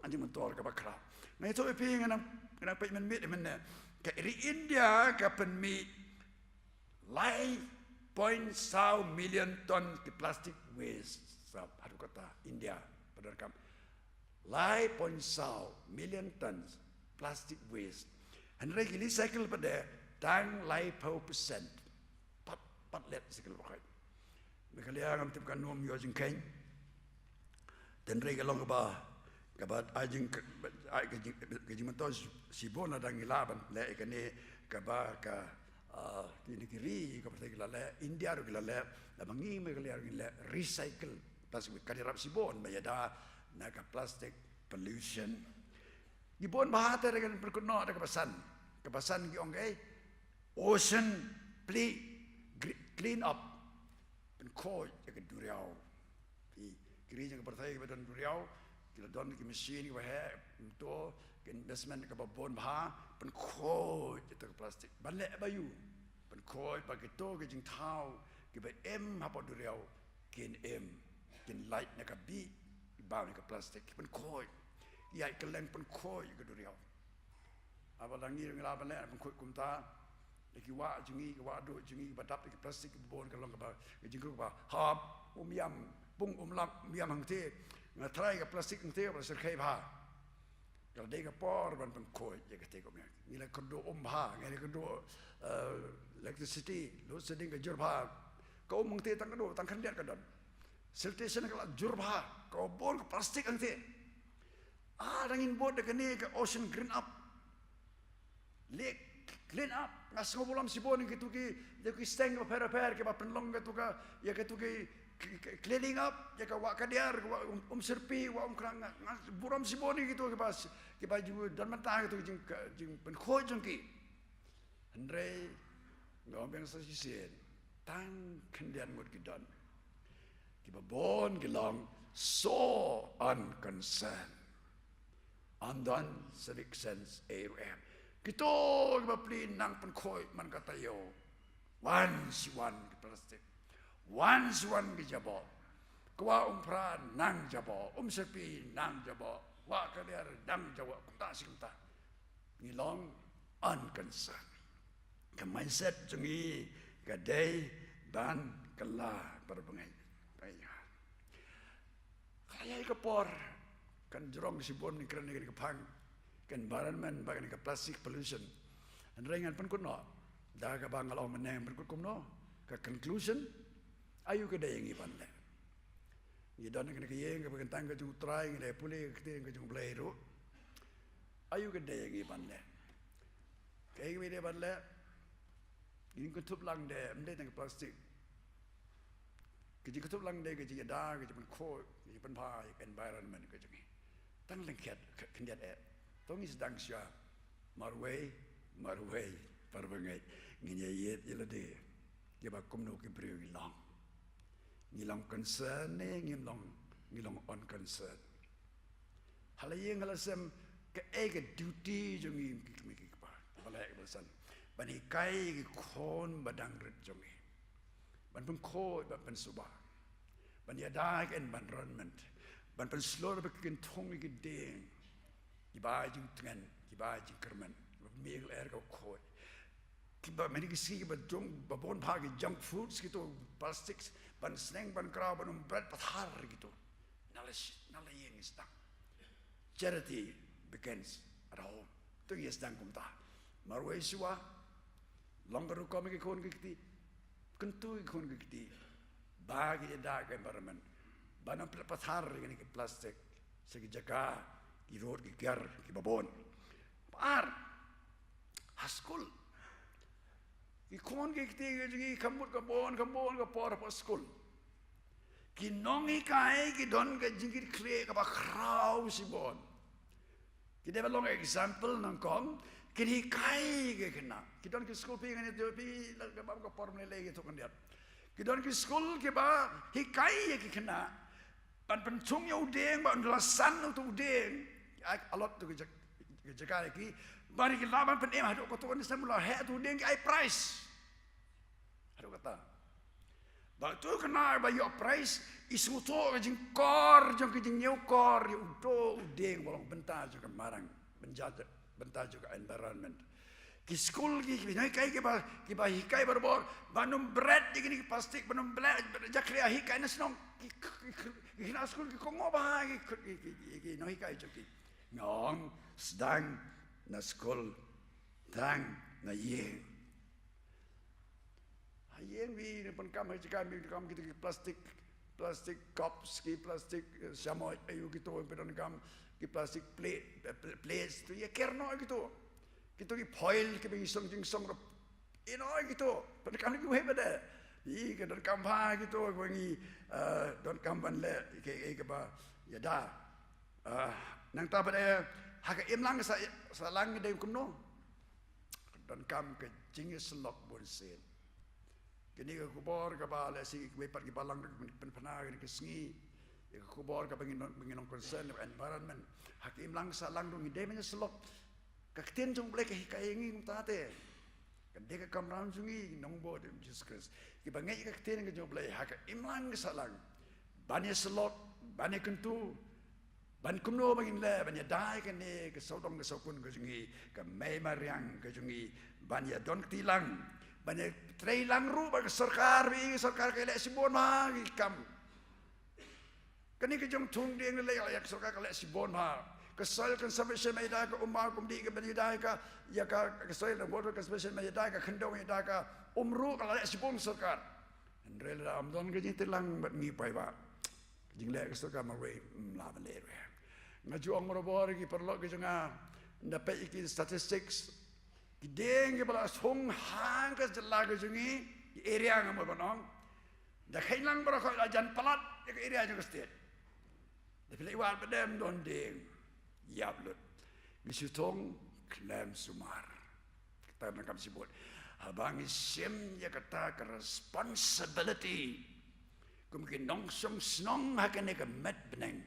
anjing mentor ke bakra. Nah itu epi ngana pe men mit men ke ri India ka pen mi lai 0.1 million ton ke plastic waste. Sab hadu kata India pada kam Lai 0.1 million tons plastic waste. Henry recycle pada tang lai 4%. Pat let sekali pakai. Mereka lihat kami tipkan nom yo jengkeng. Dan mereka long kebat ajeng kejimentos sibona dan gilaban le ikane kaba ka kini kiri kepada gilale India ru gilale labangi mereka lihat gilale recycle plastic kadirap sibon bayada naga plastic pollution. Di bon bahata dengan perkuno ada kepasan ki ong ocean clean up pen ko ke duriau ki kiri yang pertai ke dan duriau kita don ki mesin ki bahe to investment ke bon bah pen ko ke plastic banle bayu pen ko bagi to ke jing tau ki ba em apa duriau kin em kin light na ka bi bau ni ke plastik pen koi ia keleng pen koi ke duriau abalangi ngelaban le pen koi kumta lagi wa jungi ke wa do jungi badap ke plastik bon ke long ke jingru ba hab yam pung umlap miam hang te ngatrai ka plastik hang te ba ser khai bha kalau dia ke por ban pengkoi je ke tengok ni la kedo bha ni la kedo electricity lo seding ke jur bha kau mung te tang kedo tang khandiat kadon station ka jur bha kau bon ke plastik hang te dangin bot de kene ke ocean green up lake clean up ngas ngobolam si bon ke tu ki steng ba per ke ba penlong ke tu ka ya ke tu ki cleaning up ya ka wa kadiar wa serpi wa krang buram si bon gitu ke pas ke baju dan mata gitu jing pen khoi jong ki andre ngom yang sa si sen tang kendian mut ki don ki ba bon ki long so unconcerned andan civic sense AUM kito ba plin nang pen khoi man kata yo once one plastic once one ki jabo kwa pran nang jabo serpi nang jabo wa kadiar dang jabo ta singta ni long unconcerned ke mindset jungi ke day dan kala berbengai bayan kaya ke por kan jerong si bon ni kerana ke pang kan environment bagan ke plastic pollution dan ringan pun kuno dah ka bangal menang pun kuno ke conclusion ayu ke day ngi pande ni don ke yeng ke tang ke jung try ngi puli ke ke jung blairu ayu ke day ngi pande ke ngi de balle ini kutup lang de mde tang plastic ke kutup lang de ke da ke pen ko ke pen pa environment ke jung tang lengket kendiat tong is dang sya marway parbangai ngi yet yelade ke ba komno ke brio ngilang concern ne ngilong on concern halayeng halasem ke ege duty jongi ki pa balai balsan bani kai ki khon badang ret jongi ban pun kho ban pen suba ban ya dai environment ban pen slow be kin thong ki ding ki ba jing tngan ki ba jing kerman mel er ko kho ki ba meni ki si ba jong ba bon pha ki junk foods ki to plastics ban sneng ban kraw ban bread pathar gitu nalayeng is dang charity begins at home tu yes dang kumta marway siwa longer ko mi kon kiti kentu kon kiti bagi da environment ban pathar ni ki plastic segi jaga ki road ki gar ki babon par haskul ki kon kiti ki kamut ka bon ka por pa school ki nongi kai ki don ka jingir kle ka ba kraw si bon ki de long example nang kom ki hi kai ke kena ki don ki school pi ngani to pi la ka ba ka por me le to kan dia ki don ki school ki ba hi kai ke kena pan pen chung yo deng ba la san tu deng a lot to ki jaga ki bari ki laban pen em hadu ko to ni samula he tu deng ki ai price hadu kata ba tu kena ba yo price isu to jing kor jong ki jing nyau kor yu do deng bolong bentar juga marang menjaga bentar juga environment ki school ki nai kai ki ba hikai berbor banum bread di plastik banum bread jakri hikai na snong ki na school ki kongo ba ki no hikai joki ngong sedang na school dang na yeng hayeng wi ne pon kam hajikan mi kam ki plastic cups ki plastic samoy ayu gitu pedon kam ki plastic plates tu ya kerno gitu gitu ki foil ki bing song jing song ro ino gitu pen kam ki we bada I ke don kam pha gitu ko ngi don kam ban le ke ba ya da nang ta bada ha ka im lang sa lang de kum no don kam ke jing slok bon sen kini ke kubor ka ba le si we par ki balang pen phana ke sngi ke kubor ka bangin concern environment hakim lang sa lang dong ide men slok ka tin jong blek hi ka ngi ta te kan de ka kam ram jungi nong bo de Jesus Christ ki bangai ka tin ke jong blek ha ka im lang sa lang ban ye slok ban ye kentu ban kumno bangin le ban ye dai ka ne ke so dong ke so kun ke jungi ka mai mariang ke jungi ban ye don tilang banyak trailang ru bagi sarkar ke le sibon ma kam Kani kejong tung ding le ayak soka kale si bon ha. Kesal kan sampai mai da ka umma kum di ka bani da ka ya ka kesal da bodo ka sampai mai da ka khendong da ka umru kale si bon soka. Andre la amdon ke jing tilang bat mi pai ba. Jing le ka soka ma we la ba le re. Ngaju ong ro bor ki perlo ke jonga dapat iki statistics ki deng ke bala song hang ka jela ke jongi area ngam bonong. Da khailang bro ka ajan palat ke area jong state. Tapi lewat pedem don ding, yablut. Bisutong klaim sumar. Kita nak sebut. Abang isim ya kata ke responsibility. Kumkin nongsong snong hakan ke met beneng.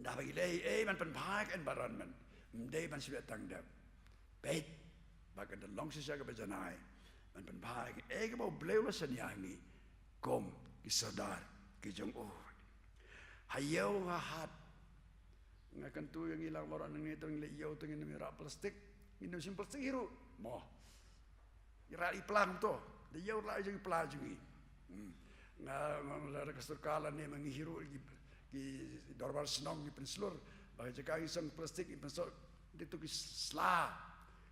Dah bagi lay man penpaik environment. Mdei man sudah tangdap. Baik. Bahkan dan long sisa ke bejanai. Man penpaik. Ke bau bleu senyangi. Kom kisadar kijong Hayau hahat. Ngakan tu yang hilang orang ni tu yang leyau tu yang mirak plastik. Ini sim plastik hiru. Moh. Irai pelang tu. Leyau lah jadi pelang juga. Lara keserkalan ni menghiru di dorbar senong di penselur. Bagi jika iseng plastik di pensok itu kislah.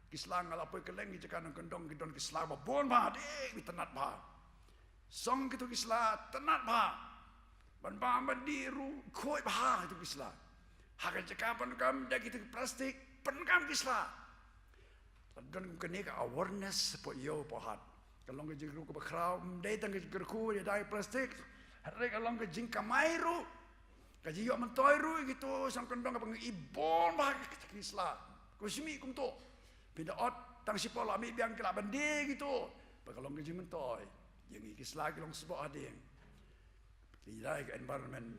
Kislah ngalapai keleng di jika nang kendong kidon kislah babon bah di tenat bah. Song gitu kislah tenat bah. Ban bamban diru koi bah itu kislah. Hakan cakapan kam dah kita plastik penkam kislah. Dan kini ke awareness po yo pohat. Kalau ke jingru ke bakrau dai tang ke gerku dia dai plastik. Hari kalau ke jing kamairu. Kaji yo mentoiru gitu sang kendong ke ibon bah kislah. Kusimi kum to. Pindah ot tang sipol ami biang kelak bende gitu. Kalau ke jing mentoi. Yang kislah kelong sebab ading. Tidak environment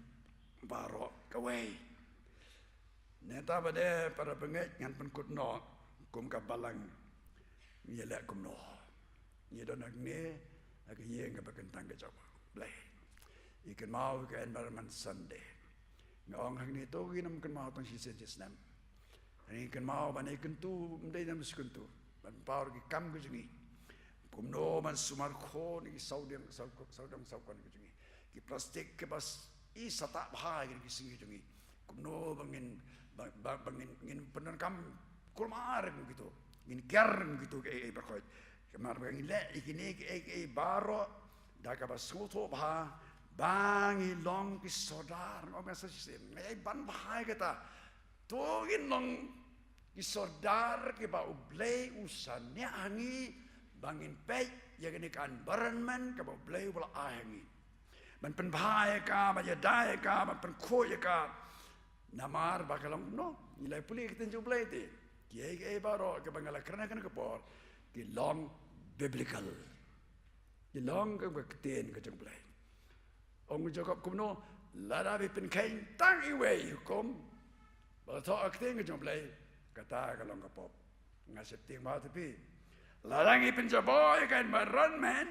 baru kawai. Neta pada para pengek ngan penkut no kum kabalang nyelak kum no. Nye donak ne ak ye nga bakentang ke jawa. Blai. Ikan mau ke environment Sunday. Ngong hang ni to ginam kan mau tang sisen jesnam. Ani kan mau ban ikan tu mdai nam sekuntu. Ban power ki kam ke jingi. Kum no man sumar kho ni saudang saukon ke jingi. Ki plastik ke bas isa tak bahaya ki singi jungi kumno bangin penan kam kulmar gitu ngin ker gitu berkhoy kemar bangin le ikini baro da ka bas soto bah bangi long ki sodar no masa sistem ban bahaya kata to gin long ki sodar ke ba ublei usannya angi bangin pe ya gini kan environment ke ba ublei wala angi. Man penbahaya ka, man yadaya ka, man penkoya ka. Namar bakalang no, nilai puli kita jumlah itu. Kiai baru ke bangala kerana kan kepor, ki long biblical, ki long ke berketin ke jumlah. Orang Jacob kumno, lada bipin kain tang iwe hukum. Bato akting ke jumlah, kata kalau kepop, ngasih tinggal tapi, lada ngipin jaboy kain baron man.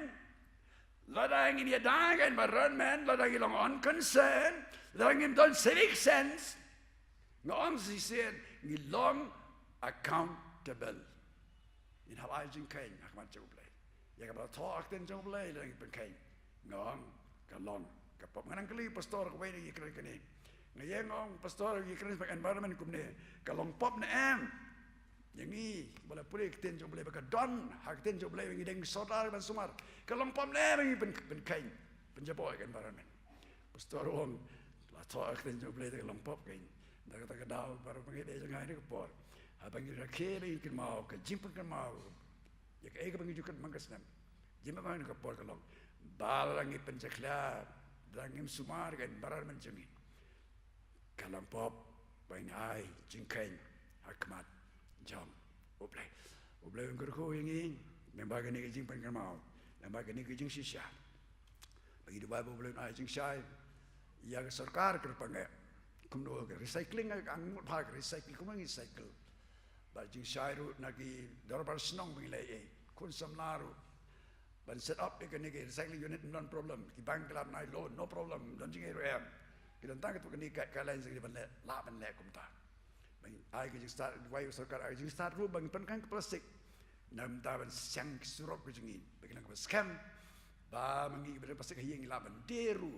Lada ingin dia dagang environment, lada ingin on concern, lada ingin don civic sense. Ngong si sen ngilong accountable. In how I jing kain akmat jublay. Ya kapal talk den jublay lada ingin kain. Ngong kalong kapop nganang kali pastor ko ni ikran kani. Ngayeng ngong pastor ikran pak environment kumne kalong pop na em. Yang ni boleh pulih kita jom boleh baca don, hak kita jom boleh mengideng saudara dan sumar. Kalau pam le mengi penkain, penjaboy kan baran. Pastor orang, lah tak kita jom boleh kalau pam kain. Dah kata kedau baru mengideng jangan ini kepor. Abang ira kiri kan mau, kejimpan kan mau. Ya ke bang jukan mangkasnan. Jimpan mana kepor kalau balangi penjakla, dangim sumar kan baran menjungi. Kalau pam bain ai jingkain hakmat. Jom, oblay yang kerko ingin, membaga ni kejing pangkal mau, membaga ni kejing sisa. Bagi dua oblay na kejing say, ia sarkar kerpangai, kumno recycling ang bag recycle, kumang recycle. Bagi say ru nagi dorbar senong mengilai, konsum laru, ban set up ikan ni recycling unit non problem, ki bank kelab naik loan no problem, dan jing ru kita tangkap tu kini kalian segini ban le, lah ban le kumta. Ai ke start wai sarkar ai start ru bang penkan ke plastik nam taban siang surup ke jingin bagi nak scam ba mangi ber plastik hayeng laban deru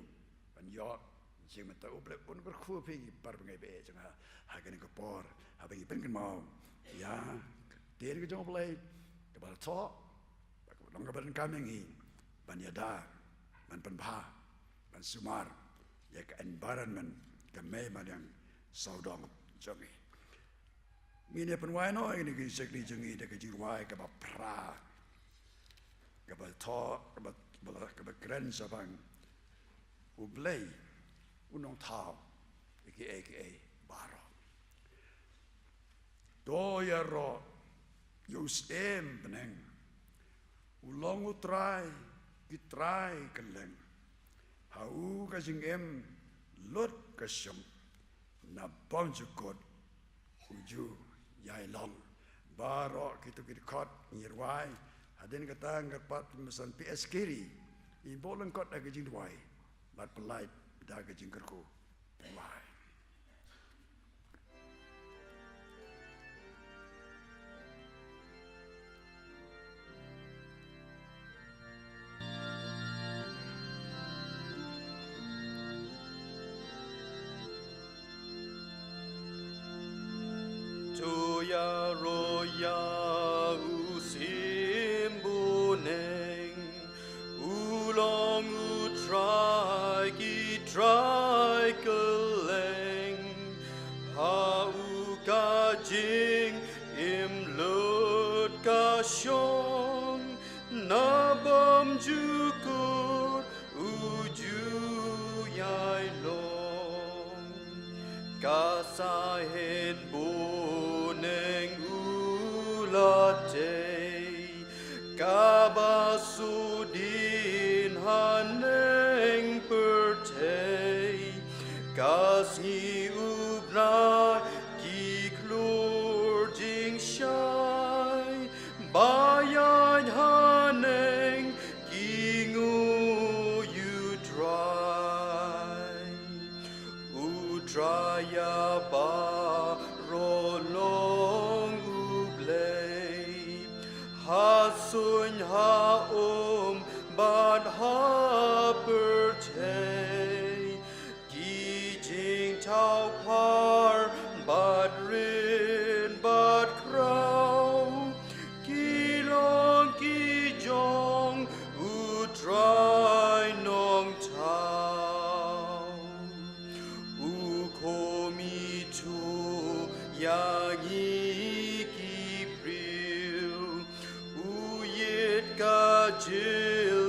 ban yo Jing mata ublek un berku pi par ngai be jang ha kan ke por ha bagi pen kan mau ya tian ke jong blai ke bal tho long ke ban kam ngi ban yada ban pen pha ban sumar ya ke environment ke mai ma yang saudong jongi ngine pen wai no ini ke sekli jongi de ke jirwai ke ba pra ke ba tho ke ba kren sabang ublai unong tau aka baro do ya ro yus beneng ulong utrai kitrai keleng hau ka jingem lot ka syam na bonjukot uju yai long baro kitu kit ngirwai hadin kata ngapat mesan PS kiri imbolen kot ag jingwai lat pelait daga jingkerku wai Joya roya usimbuneng ulong utrai try keleng hau kajing im lut kasyong nabam jukur uju yai long kasahen boneng ulatei kabasudin haneng pertei kasngi ubna ki klur jing shai bayan haneng kingu you dry utraya ba rolong ublay hasun ha bad ha pertay kijing tau par bad rin bad crow kilong kijong utray nong tau ukomi tu yang ikipril uyit kajil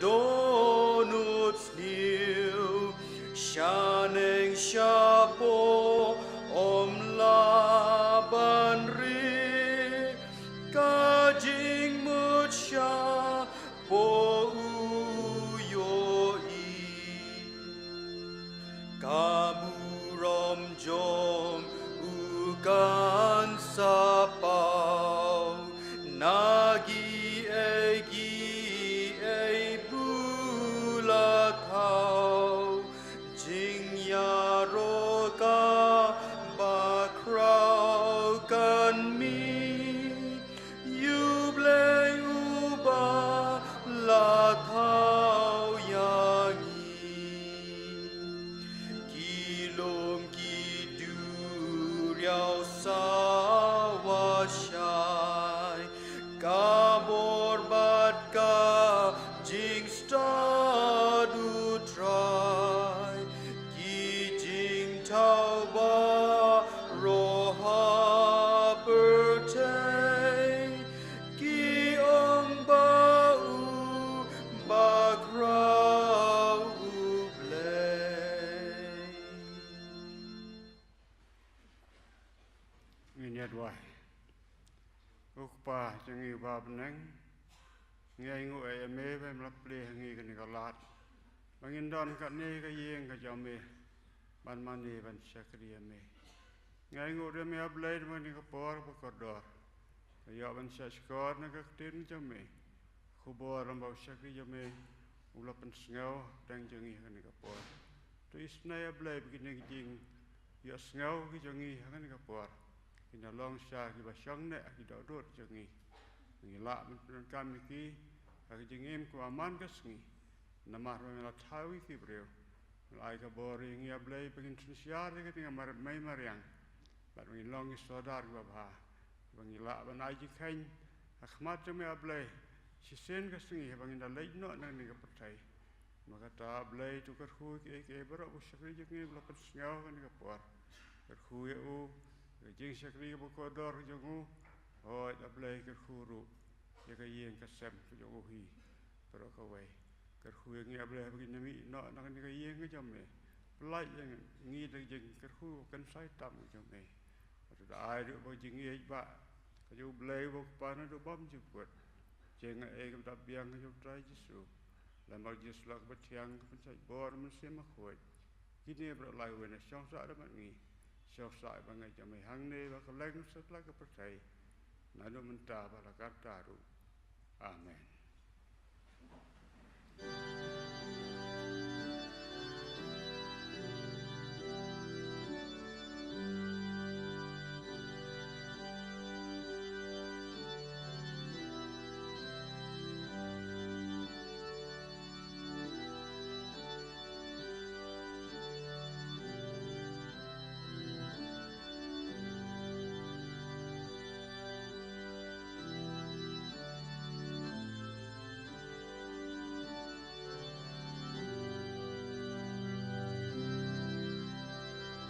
donut snew shaneng shapo om laban ri kajing mutsha po uyoi kamurom jong ukan sapau nagi bulatau jing yaroka bakrau kan mi yublay uba latau yangi kilom kiduriau sawashai kabor bat ka jing stadu try kijing tau ba roha pertay ki ong bau bagrau ublay Ini dua. Ukpa jengi bab neng. Ngai ngu ai me be mlaple ngi kan kalat. Bangin don kat ni ka yeng ka jame. Ban mani ban sakri me. Ngai ngu de me ablai de mani ka por ba kodor. Ya ban saskor na ka tin jame. Khubor am ba sakri jame. Ula pen sngau tang jengi kan ka por. Tu isnai ablai begini jing. Ya sngau ki jengi kan ka por. Ina long sha ki ba syang ne ki da dot jengi. Ngi la men kami ki ka jingim ku aman ka sngi. Namah me la thawi ki breu. Lai ka bori ngia blei pengin sunsiar ka tinga mai mariang. Bat ngin long isodar gua bah. Bangi la ban ai jikain akhmat me ablei. Si sen ka singi bangin da lei no na ni ka percaya. Maka ta blei tu ka khu ke bro bu sakri jik ni bla pat sngau kan ka por. Ka khu ya u jing sakri bu ko dor jongu. Oi da blei ka khu ru. Ya ka yen ka sem ku jongu hi. Pero ka wei. Ka khu ya ngi ablei bangin nami no na ni ka yen ka jome. Blai yang ngi da jing ka khu kan sai tam jome. Da ai du bo jing ye ba. Ka ju blei bo pa na du bom ju put. Jeng ai ka da biang ka ju trai jisu. Lamar Yesus lak bertiang ke pencai bor manusia makhoi. Kini berlai wena syong sa ada mangi. Syong sa bangai jamai hang ne ba keleng setelah ke percaya. Nado mentah bala kata ru. Amen.